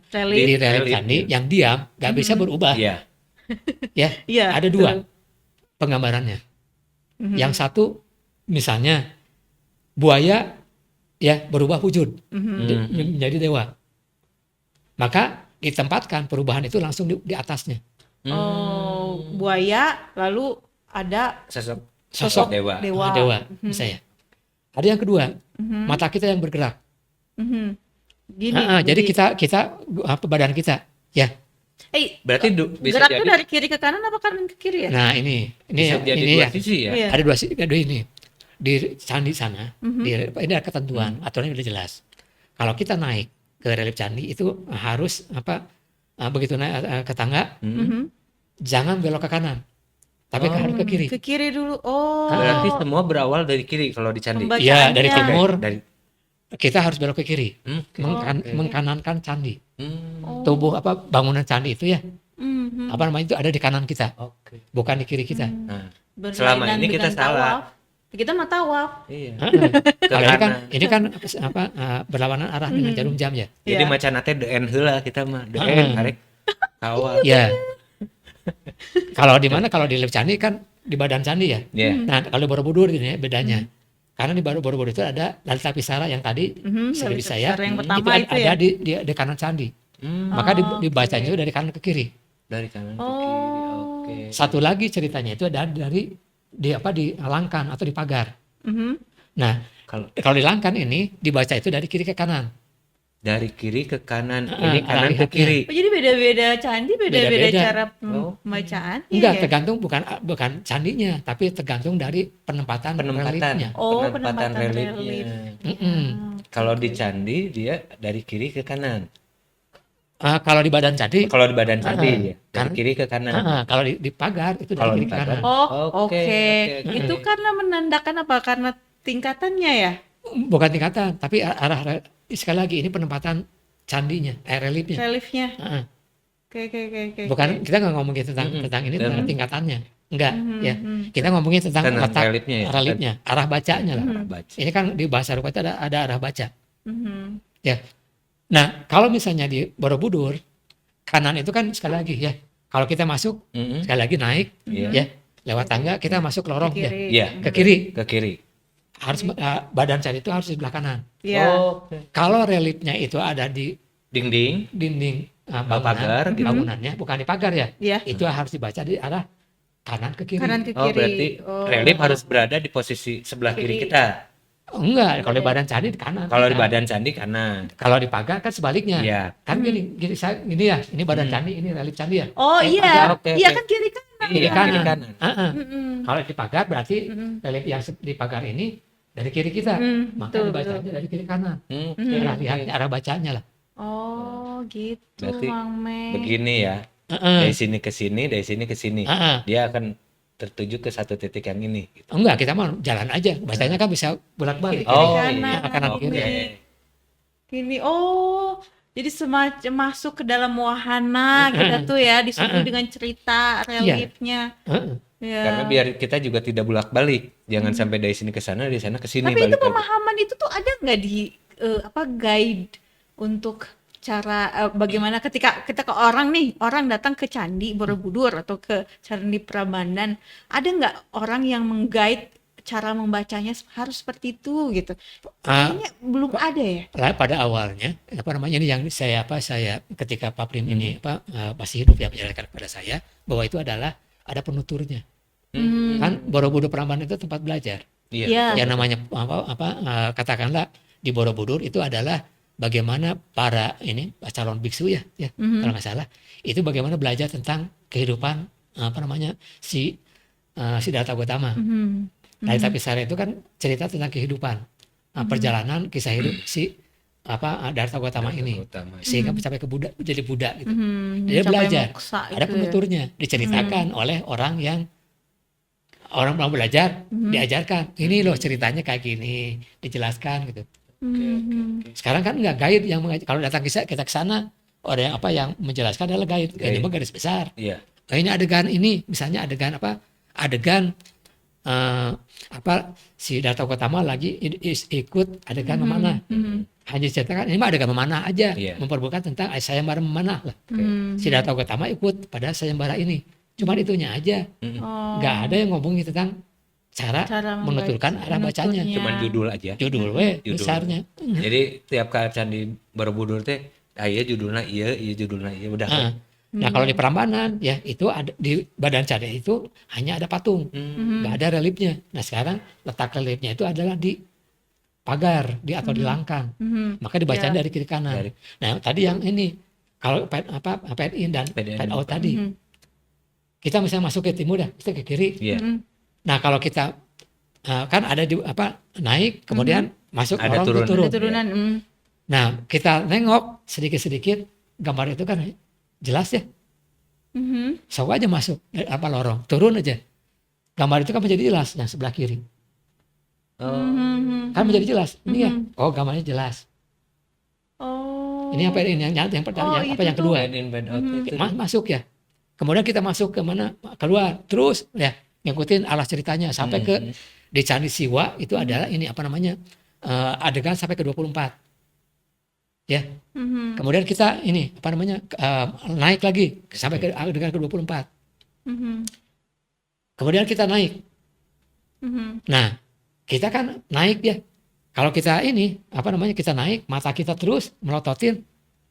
di Relief. relief candi yang diam nggak bisa berubah Iya. ya. Iya, Ada dua penggambarannya. Yang satu misalnya buaya ya berubah wujud menjadi dewa. Maka ditempatkan perubahan itu langsung di atasnya. Oh, buaya lalu ada Sosok dewa. Dewa misalnya. Ada yang kedua, mata kita yang bergerak. gini. Jadi kita badan kita ya. Berarti bisa geraknya jadi dari kiri ke kanan apa kanan ke kiri ya? Nah, ini bisa jadi ini dua ya. sisi ya. Iya. Ada dua ini di candi sana. Ini ada ketentuan, aturannya udah jelas. Kalau kita naik ke relief candi itu harus begitu naik ke tangga jangan belok ke kanan, tapi harus ke kiri. Ke kiri dulu. Oh. Berarti semua berawal dari kiri kalau di candi. Iya, dari Pembacaannya. timur Dari kita harus belok ke kiri, Oke. mengkanankan candi. Hmm, Tubuh bangunan candi itu ya, Mhm. itu ada di kanan kita, Oke. bukan di kiri kita. Nah, Berlainan selama ini kita dengan salah. tawaf. Kita mah tawaf. Iya. Kalau ini kanan. kan berlawanan arah dengan jarum jam ya. Jadi Iya. macan nate the end heula kita mah the end karek awal. Ya. Kalau di mana? Kalau di relief candi kan di badan candi ya. Iya. Nah, kalau Borobudur ini ya bedanya. Karena di Borobudur itu ada Lalita Pisara yang tadi saya Lalita saya Pisara yang itu pertama itu ada ya? di kanan candi. Maka dibacanya itu dari kanan ke kiri. Dari kanan ke kiri. Oke. Satu lagi ceritanya itu ada dari di langkan atau di pagar. Nah, kalau di langkan ini dibaca itu dari kiri ke kanan. Dari kiri ke kanan, ini kanan ke lihatnya. kiri. Oh, jadi beda-beda candi, beda-beda Beda-beda. cara pembacaan. Enggak, Iya. tergantung bukan candinya, tapi tergantung dari penempatan reliefnya. Oh, penempatan penempatan reliefnya. Kalau di candi dia dari kiri ke kanan. Kalau di badan candi, Kalau di badan candi ya, dari kan- kiri ke kanan. kalau di pagar itu dari Kalau kiri di ke pagar. kanan. Oh, Oke, oke. oke. Itu karena menandakan apa? Karena tingkatannya ya? Bukan tingkatan, tapi sekali lagi ini penempatan candinya, reliefnya. Reliefnya. Heeh. Oke. Bukan, kita nggak ngomongin tentang ini tentang tingkatannya, enggak ya. Kita ngomongin tentang Tentang letak reliefnya ya. reliefnya, arah bacanya lah. Baca. Ini kan di bahasa rupa itu ada arah baca. Mhm. Ya. Nah, kalau misalnya di Borobudur, kanan itu kan sekali lagi ya. Kalau kita masuk Mm-mm. sekali lagi naik Iya. ya, lewat tangga kita masuk ke lorong ya. Kiri. Iya, Ke kiri. ke kiri. Harus badan candi itu harus di sebelah kanan. Iya. Oke. Kalau reliefnya itu ada di Dinding. dinding pagar gitu. bangunannya, bukan di pagar ya. Iya. Itu harus dibaca di arah kanan ke kiri. Kanan ke Oh, kiri. berarti relief harus berada di posisi sebelah kiri kita. Enggak, kalau di badan candi di kanan. Kalau di badan candi kanan. Kalau di pagar kan sebaliknya. Iya. Kan gini ya, ini badan candi, ini relief candi ya. Oh iya. oke, Iya oke. kan kiri kanan. Iya, Kiri kiri kanan. kanan. Heeh. Mm-mm. Kalau di pagar berarti relief yang di pagar ini dari kiri kita. Maka betul, dibacanya dari kiri kanan. Oke. Arah lihatnya, arah bacanya lah. Oh gitu, Berarti Mang Mei. begini ya. Heeh. Dari sini ke sini, dari sini ke sini. Heeh. Dia akan tertuju ke satu titik yang ini. Gitu. Enggak, kita mau jalan aja. Bacanya kan bisa bolak-balik. Kiri kanan. iya, kanan Oke. kiri. Gini, oh, jadi semacam masuk ke dalam wahana kita tuh ya, disuguhi dengan cerita reliefnya. Heeh. Ya. Karena biar kita juga tidak bolak-balik. Jangan sampai dari sini ke sana, dari sana ke sini Tapi itu balik lagi. pemahaman itu tuh ada nggak di guide untuk cara bagaimana ketika ke orang datang ke Candi Borobudur atau ke Candi Prambanan, ada nggak orang yang mengguide cara membacanya harus seperti itu gitu? Kayaknya belum ada ya. Pada awalnya ini yang saya ketika Pak Prim ini masih hidup ya menjelaskan kepada saya bahwa itu adalah ada penuturnya. Kan Borobudur Prambanan itu tempat belajar. Iya. Iya. Yang namanya katakanlah di Borobudur itu adalah bagaimana para calon biksu ya kalau nggak salah itu bagaimana belajar tentang kehidupan si Siddhartha Gautama. Nah, tapi Sara itu kan cerita tentang kehidupan perjalanan kisah hidup si Siddhartha Gautama ini sehingga sampai ke Buddha, jadi Buddha gitu. Dia Mencapai belajar, moksa ada itu ya. penuturnya diceritakan oleh orang mau belajar, diajarkan ini loh ceritanya kayak gini, dijelaskan gitu. Sekarang kan nggak guide yang kalau datang kita ke sana orang yang menjelaskan adalah guide. Ini mah garis besar. Iya. Nah, ini adegan ini misalnya adegan si Siddhartha Gautama lagi ikut adegan memanah. Hanya diceritakan ini mah adegan memanah aja, memperbukakan tentang sayembara memanah lah. Siddhartha Gautama ikut pada sayembara ini. Cuma itunya aja. Nggak ada yang ngomongin tentang cara menuturkan arah bacanya. Cuman judul aja. Judul besarnya. Jadi tiap kali Candi Borobudur teh iya judulnya iya judulnya iya udah. Nah, kalau di Prambanan ya itu ada di badan candi itu hanya ada patung. Nggak ada reliefnya. Nah, sekarang letak reliefnya itu adalah di pagar atau di langkang. Maka dibacanya dari kiri kanan. Nah, tadi yang ini kalau PNI dan PNO tadi. Kita misalnya masuk ke timur ya, kita ke kiri. Iya. Nah, kalau kita kan ada di naik kemudian masuk Ada lorong turun. Ada turunan. Nah, kita nengok sedikit-sedikit gambar itu kan jelas ya. Sok aja masuk lorong, turun aja. Gambar itu kan menjadi jelas yang sebelah kiri. Kan menjadi jelas. Ini ya. Oh, gambarnya jelas. Oh. Ini apa ini yang pertama yang kedua. Masuk ya. Kemudian kita masuk ke mana? Keluar terus ya. Ngikutin arah ceritanya sampai ke di Candi Siwa itu adalah ini adegan sampai ke 24. Ya. Kemudian kita naik lagi sampai ke adegan ke 24. Kemudian kita naik. Nah, kita kan naik ya. Kalau kita kita naik, mata kita terus melototin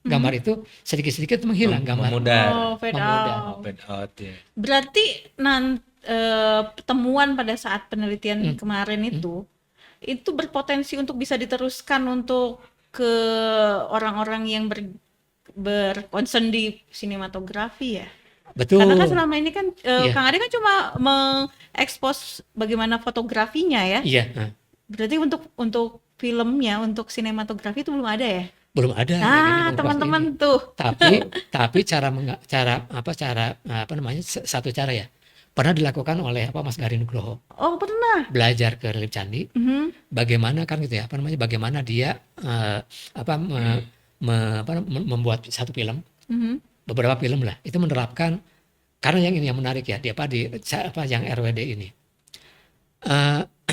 gambar itu sedikit-sedikit menghilang gambar. Memudar. Fade Memudar. out. Fade out ya. Berarti temuan pada saat penelitian kemarin itu berpotensi untuk bisa diteruskan untuk ke orang-orang yang berkonsen di sinematografi ya. Betul. Karena kan selama ini kan Iya. Kang Ade kan cuma mengekspos bagaimana fotografinya ya. Iya, nah, Berarti untuk filmnya, untuk sinematografi itu belum ada ya? belum ada. Nah, ini teman-teman ini. tuh. Tapi satu cara ya pernah dilakukan oleh Mas Garin Nugroho, Oh, pernah. belajar ke Relief Candi bagaimana kan gitu ya bagaimana dia membuat satu film, beberapa film lah itu menerapkan, karena yang menarik ya yang RWD ini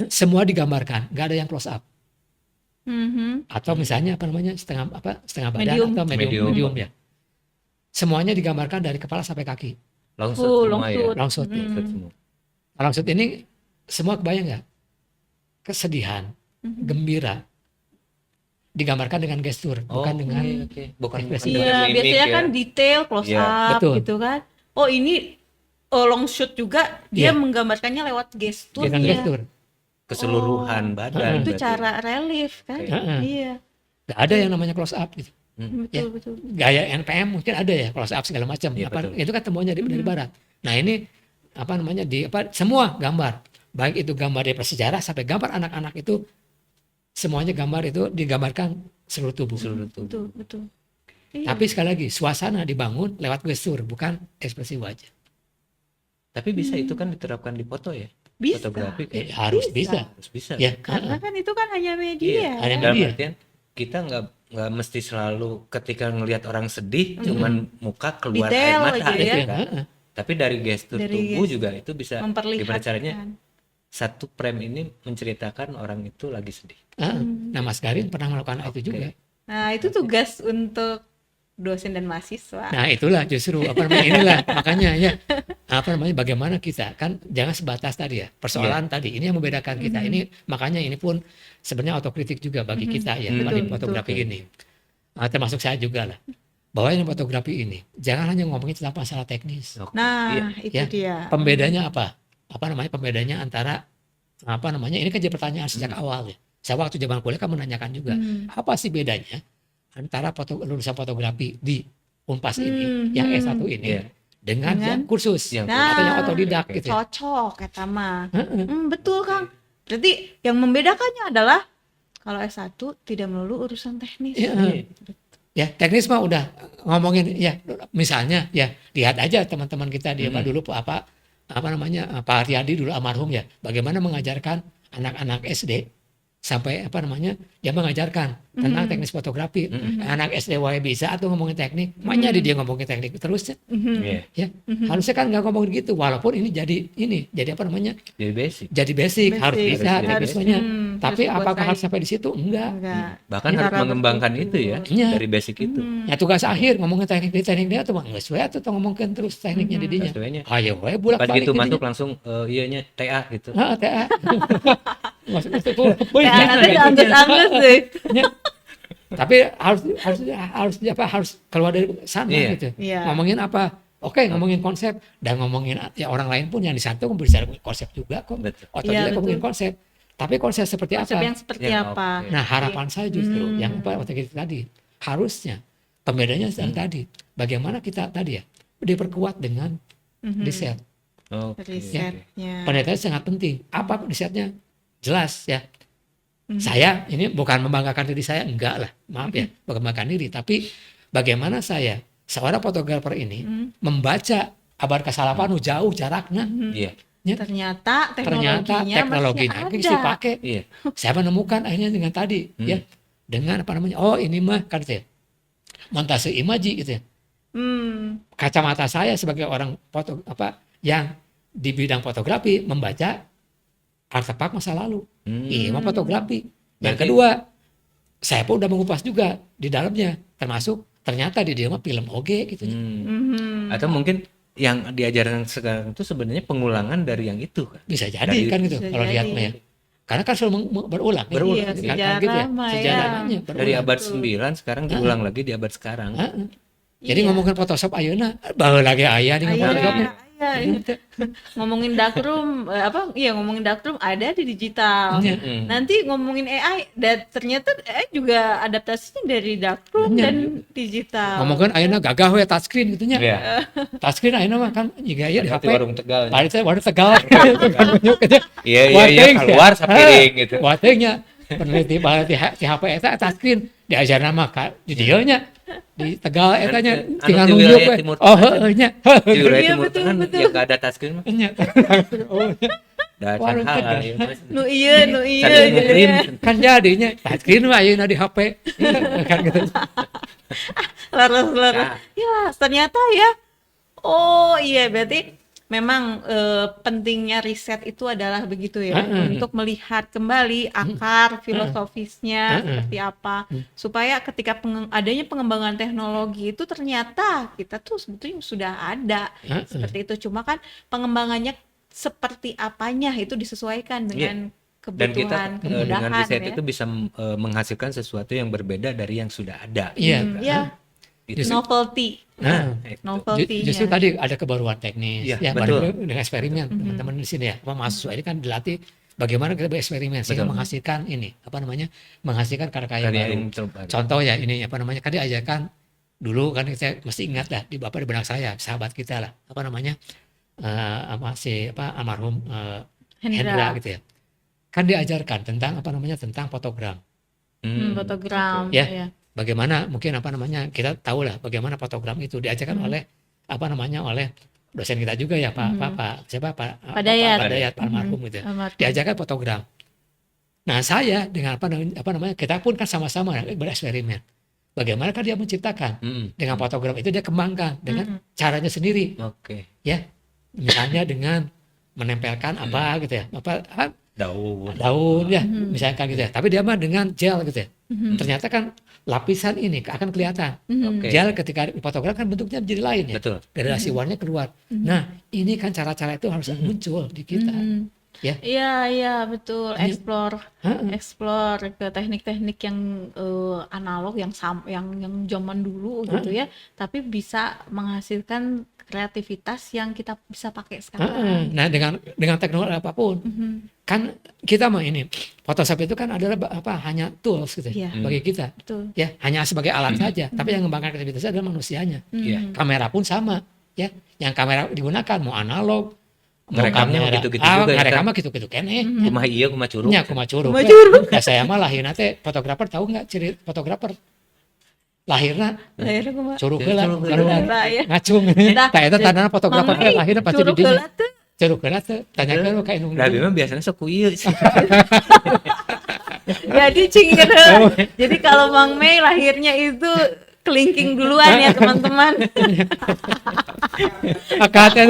semua digambarkan, nggak ada yang close up. Atau misalnya setengah badan Medium. atau Medium. medium ya. Semuanya digambarkan dari kepala sampai kaki. Langsung semua ya. Langsung. Langsung. semua. Langsung ini semua kebayang nggak? Kesedihan, gembira, digambarkan dengan gestur, bukan dengan Bukan ekspresi. Iya, mimik biasanya ya. kan detail close Iya. up Betul. gitu kan. Oh, ini long shoot juga dia Iya. menggambarkannya lewat gestur dengan ya. gestur. Keseluruhan badan. Itu berarti. cara relief kan? Heeh. Iya, Nggak ada yang namanya close up gitu. betul betul. Gaya NPM mungkin ada ya close up segala macam. Iya, betul. Itu kan temuannya dari barat. Nah ini semua gambar, baik itu gambar dari prasejarah sampai gambar anak-anak itu semuanya gambar itu digambarkan seluruh tubuh. Betul betul. Iya. Tapi sekali lagi suasana dibangun lewat gestur bukan ekspresi wajah. Tapi bisa itu kan diterapkan di foto ya. Bisa. Fotografi kan. Harus bisa. Harus bisa. Ya, Karena kan itu kan hanya Iya. media. Hanya Dalam media. artian kita nggak mesti selalu ketika ngelihat orang sedih cuman muka keluar Detail air mata aja gitu ya. kan. Tapi dari gestur Dari tubuh gestur juga itu bisa gimana memperlihatkan. caranya satu frame ini menceritakan orang itu lagi sedih. Nah Mas Garin pernah melakukan itu juga. Nah, itu tugas untuk dosen dan mahasiswa. Nah itulah justru inilah makanya ya bagaimana kita kan jangan sebatas tadi ya persoalan tadi ini yang membedakan kita ini, makanya ini pun sebenarnya otokritik juga bagi kita ya di fotografi ini. Termasuk saya juga lah, bahwa yang fotografi ini jangan hanya ngomongin tentang masalah teknis. Nah, itu Ya, dia. pembedanya apa pembedanya antara ini kan jadi pertanyaan sejak awal ya. Saya waktu zaman kuliah kan menanyakan juga apa sih bedanya antara lulusan fotografi di Unpas ini yang S1 ini dengan yang kursus Yang atau yang Nah, otodidak gitu ya. cocok kata mah. Betul Kang. Berarti yang membedakannya adalah kalau S1 tidak melulu urusan teknis. Ya teknis mah udah ngomongin ya, misalnya ya lihat aja teman-teman kita di dulu Pak Haryadi dulu almarhum ya, bagaimana mengajarkan anak-anak SD sampai dia mengajarkan tentang teknis fotografi. Anak SD wae bisa atau ngomongin teknik, makanya dia ngomongin teknik terus ya. Ya, harusnya kan nggak ngomongin gitu, walaupun ini jadi Jadi basic. harus bisa teknisnya. Tapi harus apakah harus dikuasai. sampai di situ? Enggak. Bahkan Cara harus mengembangkan bertutur. itu ya Iya. dari basic itu. Ya tugas akhir ngomongin teknik dia tuh nggak sesuai tuh ngomongin terus tekniknya di dinya. Sesuainya. Ayo we bolak Pas balik gitu masuk langsung iyanya TA gitu. TA. Maksudnya Ya, nanti dianggus-anggus deh. tapi harus keluar dari sana Iya. gitu. Iya. Ngomongin apa? Oke, ngomongin konsep dan ngomongin ya orang lain pun yang di satu bisa konsep juga kok. Betul. Otodidak Iya, ngomongin betul. konsep. Tapi konsep seperti Konsep apa? yang seperti Ya, apa? oke. Nah, harapan saya justru yang waktu kita tadi harusnya pembedanya yang tadi. Bagaimana kita tadi ya diperkuat dengan riset. Oke. Risetnya. Penelitian sangat penting. Apa risetnya? Jelas ya. Saya ini bukan membanggakan diri saya, enggak lah, maaf ya, bukan membanggakan diri, tapi bagaimana saya seorang fotografer ini membaca kabar kesalahan jauh jaraknya, Iya. ya. Ternyata Ternyata teknologinya masih bisa ada. pakai. Iya. Saya menemukan akhirnya dengan tadi ya, dengan oh ini mah kan gitu ya, montase imaji gitu ya. Kacamata saya sebagai orang yang di bidang fotografi membaca artefak masa lalu. Ini mah fotografi. Yang kedua, saya pun udah mengupas juga di dalamnya, termasuk ternyata di dia mah film oge gitu. Atau mungkin yang diajarkan sekarang itu sebenarnya pengulangan dari yang itu kan. Bisa jadi Dari- kan gitu Bisa kalau lihat jadi. mah ya. Karena kan selalu berulang. Iya, Kan sejarah gitu ya. mah ya. Sejarahnya Dari berulang. abad 9 sekarang diulang lagi di abad sekarang. Jadi Iya. ngomongin Photoshop ayeuna baheula lagi aya di Aya, Photoshopnya. aya. Ngomongin darkroom ngomongin darkroom ada di digital. Iya. Nanti ngomongin AI dan ternyata AI juga adaptasinya dari darkroom Iya. dan digital. Ngomongin ayeuna gagah we touchscreen gitu nya. Iya. Touchscreen ayeuna mah kan juga aya di Berarti HP. warung Tegal. Baru Tegal. Kan nunjuk gitu. Iya keluar sapiring gitu. Watengnya peneliti ti HP eta touchscreen diajarna mah di dieu nya di Tegal eta nya Anu tinggal di nunjuk wilayah we. Timur Oh Tengah. heueuh nya. Di wilayah Iya, Timur betul, Tengah betul. ya nggak ada touchscreen mah. Nya. Oh, Dasar Warung hal Tegal. ya. Nu iya Sambil gitu nge-print. ya. kan jadinya touchscreen mah ayeuna di HP. Kan gitu. Laras. Nah. Ya, ternyata ya. Oh iya, berarti memang pentingnya riset itu adalah begitu ya, untuk melihat kembali akar filosofisnya seperti apa, supaya ketika adanya pengembangan teknologi itu ternyata kita tuh sebetulnya sudah ada seperti itu. Cuma kan pengembangannya seperti apanya itu disesuaikan dengan Dan kita kebutuhan, kemudahan dengan riset ya. itu bisa menghasilkan sesuatu yang berbeda dari yang sudah ada. Iya. Ya, Gitu. novelty. Nah, Novelty-nya. justru tadi ada kebaruan teknis Iya, ya betul. baru dengan eksperimen teman-teman di sini ya mahasiswa ini kan dilatih bagaimana kita bereksperimen sehingga menghasilkan ini menghasilkan karya-karya Karya baru. yang terbaru. Contoh ya ini kan diajarkan dulu kan saya mesti ingat lah di bapak di benak saya sahabat kita lah almarhum Hendra gitu ya, kan diajarkan tentang tentang fotogram. Fotogram Ya. ya. Bagaimana mungkin kita tahu lah bagaimana fotogram itu diajarkan oleh oleh dosen kita juga ya Pak Dayat almarhum gitu ya. Almarhum. Diajarkan fotogram. Nah saya dengan kita pun kan sama-sama bereksperimen. Bagaimana kan dia menciptakan dengan fotogram itu dia kembangkan dengan caranya sendiri Oke. ya, misalnya dengan menempelkan apa gitu ya Daun. ya misalkan gitu ya, tapi dia mah dengan gel gitu ya. Ternyata kan lapisan ini akan kelihatan. Oke. Gel ketika fotogram kan bentuknya menjadi lain ya. Betul. Gradasi warnanya keluar. Nah, ini kan cara-cara itu harus muncul di kita. Ya. Iya betul. Explore ke teknik-teknik yang analog yang zaman dulu gitu ya, tapi bisa menghasilkan kreativitas yang kita bisa pakai sekarang. Nah, dengan teknologi apapun. Kan kita mah ini Photoshop itu kan adalah hanya tools gitu ya, Iya. bagi kita. Betul. Ya, hanya sebagai alat saja, tapi yang mengembangkan kreativitasnya adalah manusianya. Iya. Kamera pun sama, ya. Yang kamera digunakan mau analog, mau Ngerekamnya kamera gitu-gitu juga ya, ngerekam kan? mah gitu-gitu keneh. Kumaha iya kumaha curug. Nya kumaha curug. Ya saya mah lahirna teh fotografer, tahu nggak ciri fotografer? Lahirna Lahirnya kumaha? curug heula, Curug karuan heula, ya. ngacung. Dah, Tah eta tandana fotografer teh lahirna pasti di curug dinya. heula teh. Curug heula teh tanyakeun ka indung. Nah, memang biasanya sok kuieu sih. Jadi cingkeun heula. Jadi kalau Mang Mei lahirnya itu kelingking duluan ya teman-teman. Akatnya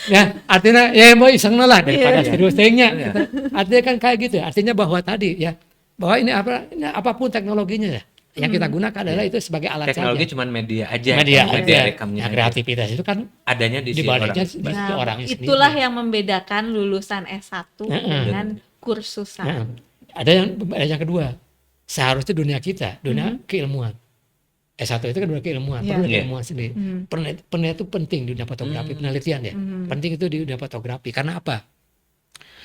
ya artinya ya mau isengna lah daripada serius tengnya. Artinya kan kayak gitu ya. Artinya bahwa tadi ya bahwa ini apapun teknologinya ya yang kita gunakan adalah itu sebagai alat Teknologi saja. cuman media aja. Media aja. rekamnya. Nah, aja. kreativitas itu kan Adanya di di si orang. baliknya di orangnya sendiri. Itulah yang membedakan lulusan S1 dengan kursusan. Nah, ada yang kedua. Seharusnya dunia kita, dunia keilmuan. S1 itu kan dunia keilmuan, perlu keilmuan sendiri. Penelitian itu penting di dunia fotografi, penelitian ya. Penting itu di dunia fotografi. Karena apa?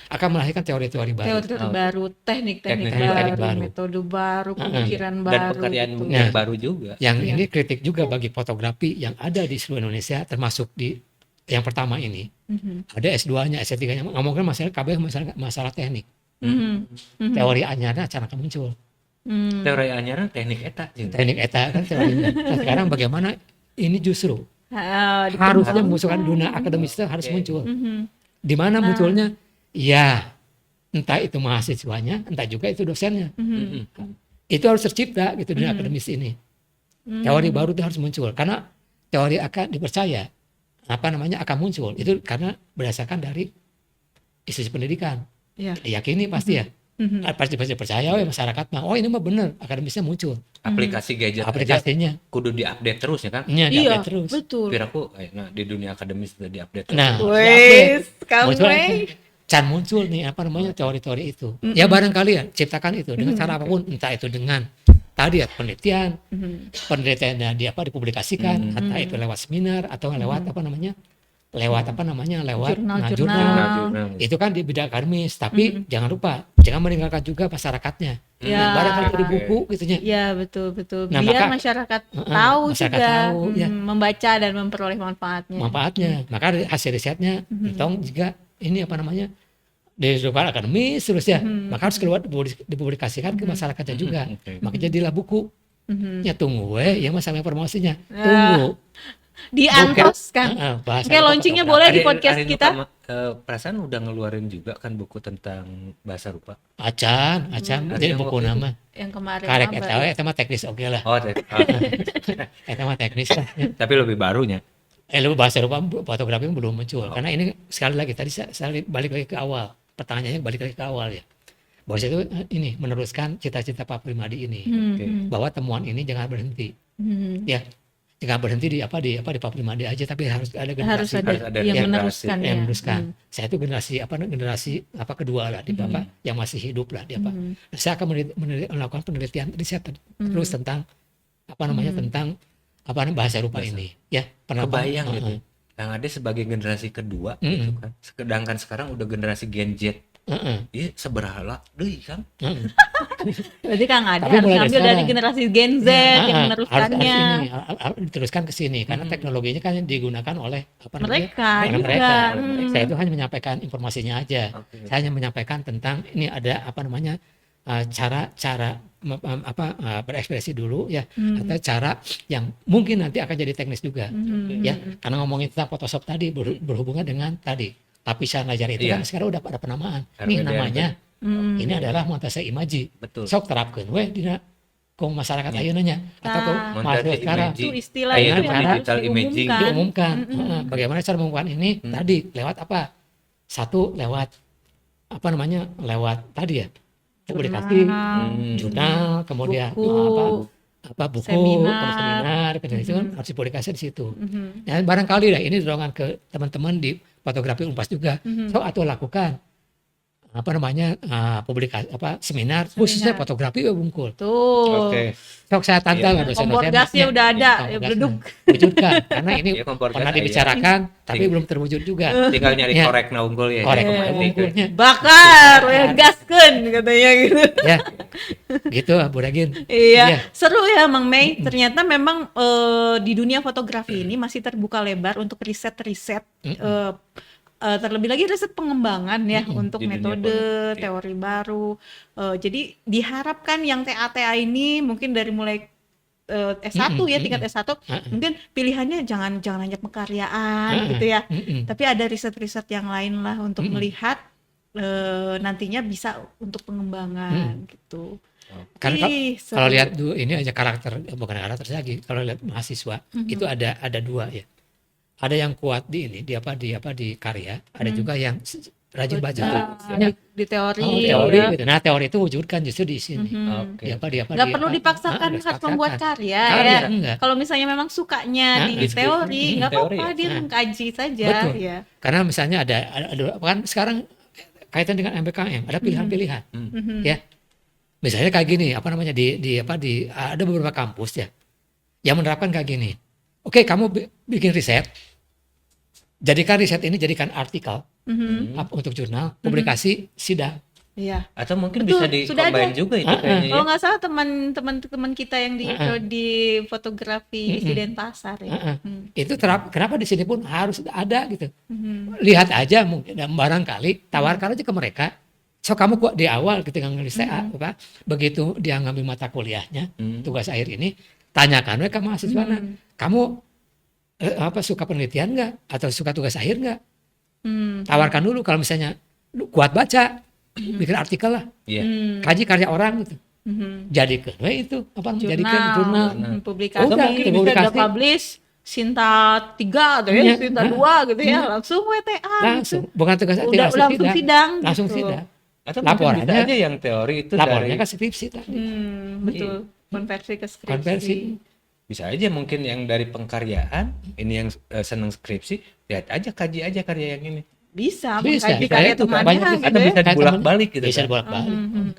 Akan melahirkan teori-teori baru. Teori-teori baru, teknik-teknik Teknik baru, baru. metode baru, pemikiran Dan baru. pekerjaan gitu. yang baru juga. Yang ini kritik juga bagi fotografi yang ada di seluruh Indonesia, termasuk di yang pertama ini. Ada S2-nya, S3-nya. Ngomongin masalah teknik. Teori anyarnya cara muncul. Teori anyar teknik eta. Teknik eta kan teorinya. Nah, sekarang bagaimana ini justru Dikembang. harusnya muncul dunia akademis itu harus muncul. Di mana munculnya? Ya, entah itu mahasiswanya, entah juga itu dosennya. Itu harus tercipta gitu dunia akademis ini. Teori baru itu harus muncul karena teori akan dipercaya akan muncul itu karena berdasarkan dari institusi pendidikan. Ya. Diyakini pasti ya. Pasti percaya masyarakat mah. Oh ini mah bener akademisnya muncul. Aplikasi gadget Aplikasinya. aja kudu diupdate terus ya kan? Iya, Iya, diupdate terus. betul. Piraku di dunia akademis sudah diupdate terus. Nah, Wes, kamu muncul Mei. can muncul nih apa namanya teori-teori itu. Ya barangkali ya ciptakan itu dengan cara apapun, entah itu dengan tadi ya penelitiannya dia dipublikasikan, entah itu lewat seminar atau lewat lewat jurnal. Itu kan di bidang akademis, tapi jangan lupa jangan meninggalkan juga masyarakatnya. Ya. Barangkali dari buku gitunya. Ya betul. Nah, Biar maka, masyarakat tahu masyarakat juga tahu, ya. membaca dan memperoleh manfaatnya. Maka hasil risetnya tong juga ini di luar akademis terus ya, maka harus keluar dipublikasikan ke masyarakatnya juga. Makanya jadilah buku. Ya tunggu ya masalah promosinya. Tunggu. Diantoskan. Oke, launchingnya boleh di podcast kita. Perasaan udah ngeluarin juga kan buku tentang bahasa rupa. Acan, jadi buku nama. Yang kemarin. Karek eta mah teknis oke lah. Eta mah teknis lah. Tapi lebih barunya. Lebih bahasa rupa fotografi belum muncul. Karena ini sekali lagi tadi saya balik lagi ke awal. Pertanyaannya balik lagi ke awal ya. Bahwa itu ini meneruskan cita-cita Pak Primadi ini. Bahwa temuan ini jangan berhenti. Ya. Jangan berhenti di Pak Primadi aja, tapi harus ada generasi yang meneruskan. Saya itu generasi kedua lah di Bapak yang masih hidup lah di Pak. Saya akan melakukan penelitian riset terus tentang tentang bahasa rupa ini. Ya, kebayang gitu. Yang ada sebagai generasi kedua gitu kan. Sedangkan sekarang udah generasi Gen Z. Iya seberaha deui kan. Berarti Kang Ade harus ngambil dari generasi Gen Z yang meneruskannya. Harus diteruskan ke sini karena teknologinya kan digunakan oleh mereka. Saya itu hanya menyampaikan informasinya aja. Saya hanya menyampaikan tentang ini ada cara berekspresi dulu ya, atau cara yang mungkin nanti akan jadi teknis juga ya, karena ngomongin tentang Photoshop tadi berhubungan dengan tadi lapisan layar itu kan sekarang udah pada penamaan. Nih namanya ini adalah montase imaji. Sok terapkeun we dina kong masyarakat ayeuna nya atau kong mahasiswa sekarang. Itu istilahnya digital imaging diumumkan. Bagaimana cara mengumumkan ini tadi lewat apa? Satu lewat lewat tadi ya publikasi, jurnal, kemudian buku, seminar, itu kan harus dipublikasi di situ. Dan barangkali ini dorongan ke teman-teman di fotografi Unpas juga. So atau lakukan publikasi seminar khususnya fotografi bungkul. Tuh. Sok saya tantang kompor gasnya udah ada ya beleduk. Wujudkan karena ini pernah dibicarakan tapi belum terwujud juga. Tinggal nyari korek na unggul ya. Korek unggulnya. Bakar gaskeun katanya gitu. Ya. Gitu Bu Dagin. Iya. Seru ya Mang Mei. Ternyata memang di dunia fotografi ini masih terbuka lebar untuk riset-riset terlebih lagi riset pengembangan ya untuk metode teori baru. Jadi diharapkan yang TA ini mungkin dari mulai S1 ya tingkat S1 mungkin pilihannya jangan hanya pengkaryaan gitu ya. Tapi ada riset-riset yang lain lah untuk melihat nantinya bisa untuk pengembangan gitu. Karena kalau lihat ini aja bukan karakter lagi. Kalau lihat mahasiswa itu ada dua ya. Ada yang kuat di karya, ada juga yang rajin baca. Di teori. Gitu. Nah, teori itu wujudkan justru di sini. Nggak perlu dipaksakan harus membuat karya ya. Kalau misalnya memang sukanya di teori, nggak apa-apa dia mengkaji saja. Betul. Ya. Karena misalnya ada kan sekarang kaitan dengan MBKM, ada pilihan-pilihan. Ya. Misalnya kayak gini, ada beberapa kampus ya yang menerapkan kayak gini. Oke, kamu bikin riset. Jadikan riset ini jadikan artikel untuk jurnal, publikasi, sidang. Iya. Atau mungkin bisa di-combine juga itu kayaknya. Kalau nggak salah teman-teman kita yang di fotografi di Denpasar ya. Itu kenapa di sini pun harus ada gitu. Lihat aja mungkin dan barangkali tawarkan aja ke mereka. So kamu kok di awal ketika ngelis TA begitu dia ngambil mata kuliahnya, tugas akhir ini, tanyakan mereka mahasiswa kamu suka penelitian nggak atau suka tugas akhir nggak? Tawarkan dulu kalau misalnya kuat baca, bikin artikel lah, kaji karya orang gitu, jadikan itu jadikan jurnal, publikasi, mungkin bisa publish Sinta 3 atau ya Sinta 2 gitu ya, langsung WTA langsung gitu. Bukan tugas akhir langsung sidang langsung gitu. Sidang atau laporannya aja yang teori itu laporannya ke skripsi tadi. Betul, konversi ke skripsi. Bisa aja mungkin yang dari pengkaryaan ini yang seneng skripsi, lihat aja kaji aja karya yang ini. bisa Bisa. mengkaji Bisa karya itu, temannya banyak gitu Atau ya. bisa dibolak-balik gitu Bisa kan. dibolak-balik. Mhm.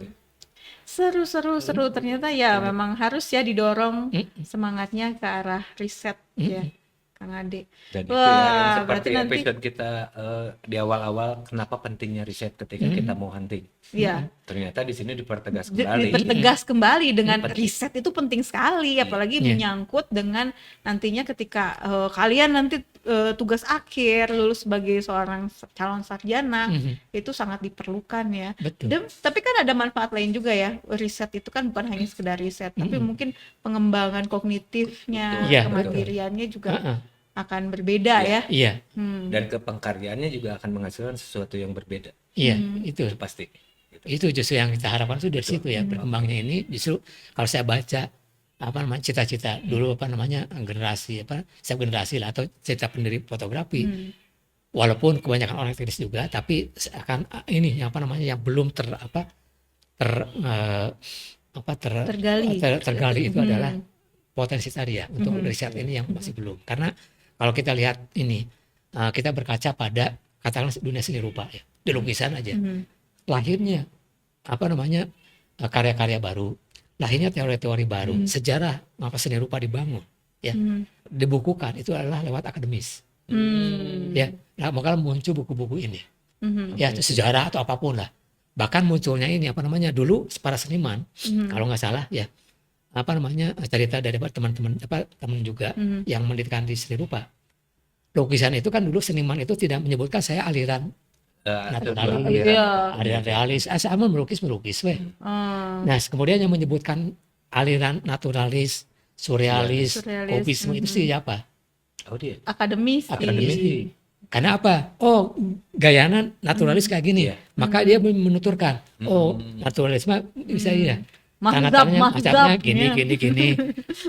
Seru ternyata ya memang harus ya didorong semangatnya ke arah riset ya Kang Ade. Dan itu ya yang Wah, seperti berarti nanti episode kita di awal-awal, kenapa pentingnya riset ketika kita mau hunting. ya Ternyata di sini dipertegas kembali. dipertegas kembali dengan Penting. riset itu penting sekali, apalagi Iya. menyangkut dengan nantinya ketika kalian nanti tugas akhir lulus sebagai seorang calon sarjana itu sangat diperlukan ya. Betul. Dan tapi kan ada manfaat lain juga ya, riset itu kan bukan hanya sekedar riset, tapi mungkin pengembangan kognitifnya, Iya, kemandiriannya juga Heeh. akan berbeda ya. Iya, Dan kepengkaryaannya juga akan menghasilkan sesuatu yang berbeda. iya, itu Pasti. Gitu. itu justru yang kita harapkan itu dari situ ya, berkembangnya ini justru kalau saya baca apa namanya cita-cita dulu apa namanya generasi apa setiap generasi lah atau cerita pendiri fotografi, walaupun kebanyakan orang teknis juga, tapi akan ini apa namanya yang belum tergali itu adalah potensi tadi ya untuk riset ini yang masih belum. Karena kalau kita lihat ini kita berkaca pada katakanlah dunia seni rupa ya, di lukisan aja. Lahirnya apa namanya karya-karya baru, lahirnya teori-teori baru, sejarah apa seni rupa dibangun ya, dibukukan itu adalah lewat akademis. Ya, nah, maka muncul buku-buku ini. Ya, sejarah atau apapun lah. Bahkan munculnya ini apa namanya dulu para seniman kalau nggak salah ya, apa namanya cerita dari teman-teman teman juga yang mendirikan di seni rupa. Lukisan itu kan dulu seniman itu tidak menyebutkan saya aliran naturalis, aliran realis, sama melukis weh. Nah, kemudian yang menyebutkan aliran naturalis, surrealis, kubisme itu siapa? Oh dia. Akademis. Karena apa? Oh, gayana naturalis kayak gini. Maka dia menuturkan, oh, naturalisme bisa ya. Tanda-tandanya gini.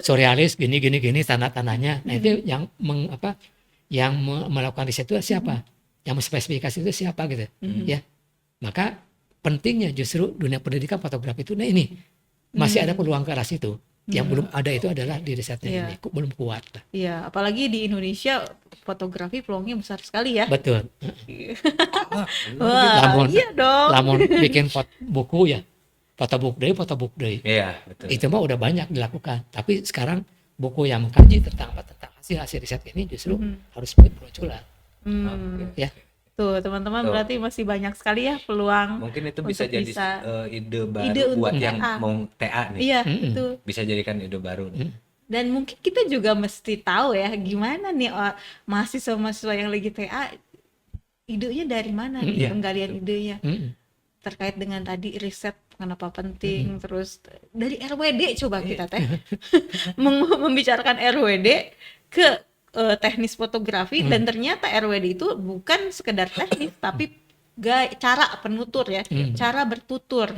Surrealis gini, tanda-tandanya. Nah, itu yang yang melakukan riset itu siapa? Yang menspesifikasi itu siapa gitu. Ya. Maka pentingnya justru dunia pendidikan fotografi itu, nah ini masih ada peluang ke arah situ. Yang belum ada itu adalah di risetnya ini, belum kuat. Iya, apalagi di Indonesia fotografi peluangnya besar sekali ya. Betul. Wah, iya dong. Lamun bikin buku ya, fotobook day. Iya, betul. Itu mah udah banyak dilakukan. Tapi sekarang buku yang mengkaji tentang hasil riset ini justru harus bermunculan. Ya. Tuh teman-teman berarti masih banyak sekali ya peluang. Mungkin itu bisa jadi ide baru buat yang mau TA nih. Iya, itu. Bisa jadikan ide baru nih. Dan mungkin kita juga mesti tahu ya gimana nih mahasiswa-mahasiswa yang lagi TA idenya dari mana nih, penggalian idenya. Terkait dengan tadi riset kenapa penting, terus dari RWD coba kita membicarakan RWD ke teknis fotografi dan ternyata RWD itu bukan sekedar teknis tapi cara penutur ya, cara bertutur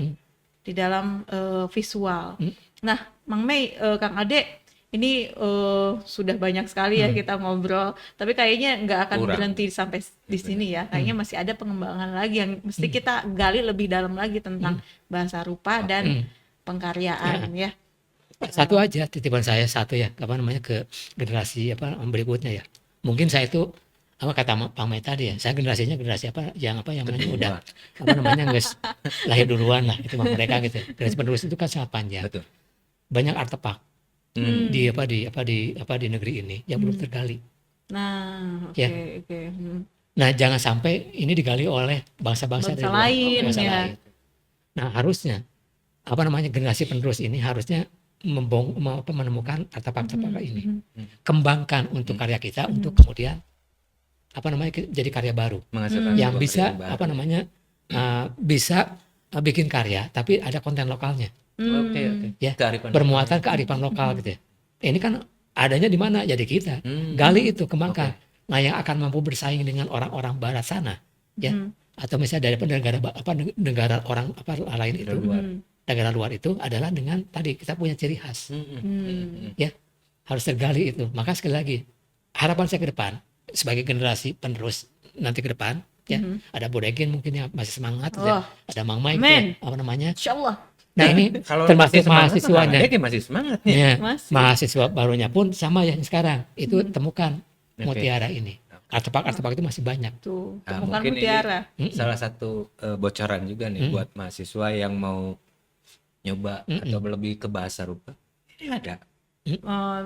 di dalam visual. Nah, Mang Mei, Kang Ade, ini sudah banyak sekali ya kita ngobrol, tapi kayaknya nggak akan berhenti sampai di sini ya. Kayaknya masih ada pengembangan lagi yang mesti kita gali lebih dalam lagi tentang bahasa rupa dan pengkaryaan ya. Satu aja titipan saya ya, apa namanya ke generasi berikutnya ya. Mungkin saya itu apa kata Pak Mai tadi ya, saya generasi yang udah apa namanya guys lahir duluan lah, itu mereka gitu. Generasi penerus itu kan sangat panjang. Betul. Banyak artefak di negeri ini yang belum tergali. Nah, oke. Nah, jangan sampai ini digali oleh bangsa-bangsa lain. Nah, harusnya apa namanya generasi penerus ini harusnya menemukan artefak-artefak ini, kembangkan untuk karya kita, untuk kemudian apa namanya jadi karya baru yang bisa apa namanya bisa bikin karya tapi ada konten lokalnya. Ya, bermuatan kearifan lokal gitu ya. Ini kan adanya di mana? Jadi kita gali itu, kembangkan. Nah, yang akan mampu bersaing dengan orang-orang barat sana, ya, atau misalnya dari negara orang lain itu, negara luar itu adalah dengan tadi kita punya ciri khas, ya, harus tergali itu. Maka sekali lagi harapan saya ke depan sebagai generasi penerus nanti ke depan, ya, ada Bodegin mungkin yang masih semangat, ada Mang Mai, gitu, apa namanya? Insyaallah. Nah, ini termasuk mahasiswanya. Masih semangat ya. Mahasiswa barunya pun sama ya sekarang. Itu temukan mutiara ini. artefak itu masih banyak. Tuh, Nah, temukan mungkin mutiara. ini salah satu bocoran juga nih buat mahasiswa yang mau nyoba atau lebih ke bahasa rupa. Ini ada.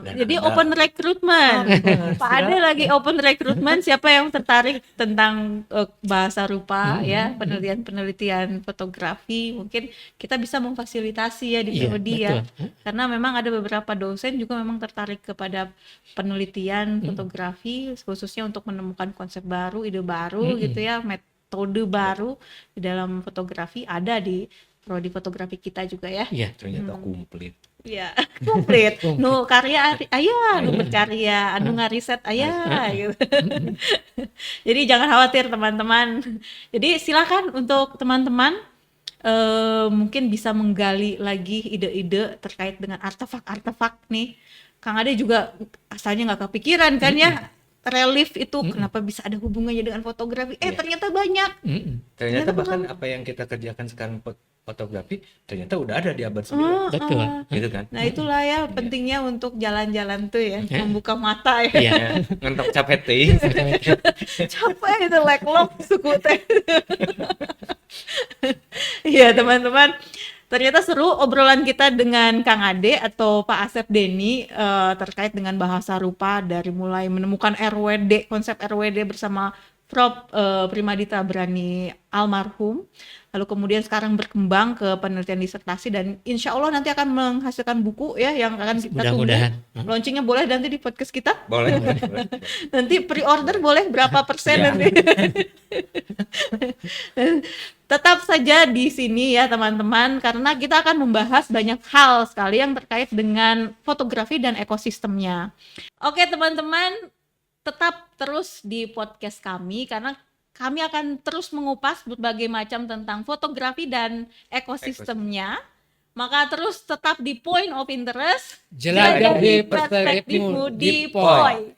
Jadi open recruitment. Pak Ade lagi open recruitment. Siapa yang tertarik tentang bahasa rupa ya, penelitian fotografi, mungkin kita bisa memfasilitasi ya di prodi ya. Karena memang ada beberapa dosen juga memang tertarik kepada penelitian fotografi, khususnya untuk menemukan konsep baru, ide baru gitu ya, metode baru di dalam fotografi ada di prodi fotografi kita juga ya. Iya. Ternyata komplit. Iya, komplit. Nu karya aya, nu berkarya, anu ngariset aya gitu. Jadi jangan khawatir teman-teman. Jadi silakan untuk teman-teman mungkin bisa menggali lagi ide-ide terkait dengan artefak-artefak nih. Kang Ade juga asalnya nggak kepikiran kan ya, relief itu kenapa bisa ada hubungannya dengan fotografi? Ternyata banyak. Ternyata bahkan apa yang kita kerjakan sekarang fotografi ternyata udah ada di abad 9. Betul. Gitu kan. Nah itulah ya pentingnya untuk jalan-jalan tuh ya, membuka mata ya. Iya. Ngentok capek teh. Capek itu leklok suku teh. Iya teman-teman, ternyata seru obrolan kita dengan Kang Ade atau Pak Asep Denny terkait dengan bahasa rupa, dari mulai menemukan RWD, konsep RWD bersama Prof. Primadita Brani almarhum, lalu kemudian sekarang berkembang ke penelitian disertasi dan insya Allah nanti akan menghasilkan buku ya yang akan kita tunggu. Mudah-mudahan. Launchingnya boleh nanti di podcast kita? Boleh. Nanti pre-order boleh berapa persen nanti? Tetap saja di sini ya teman-teman, karena kita akan membahas banyak hal sekali yang terkait dengan fotografi dan ekosistemnya. Oke teman-teman, tetap terus di podcast kami karena kami akan terus mengupas berbagai macam tentang fotografi dan ekosistemnya. Maka terus tetap di Point of Interest. Jelajahi perspektifmu di Point.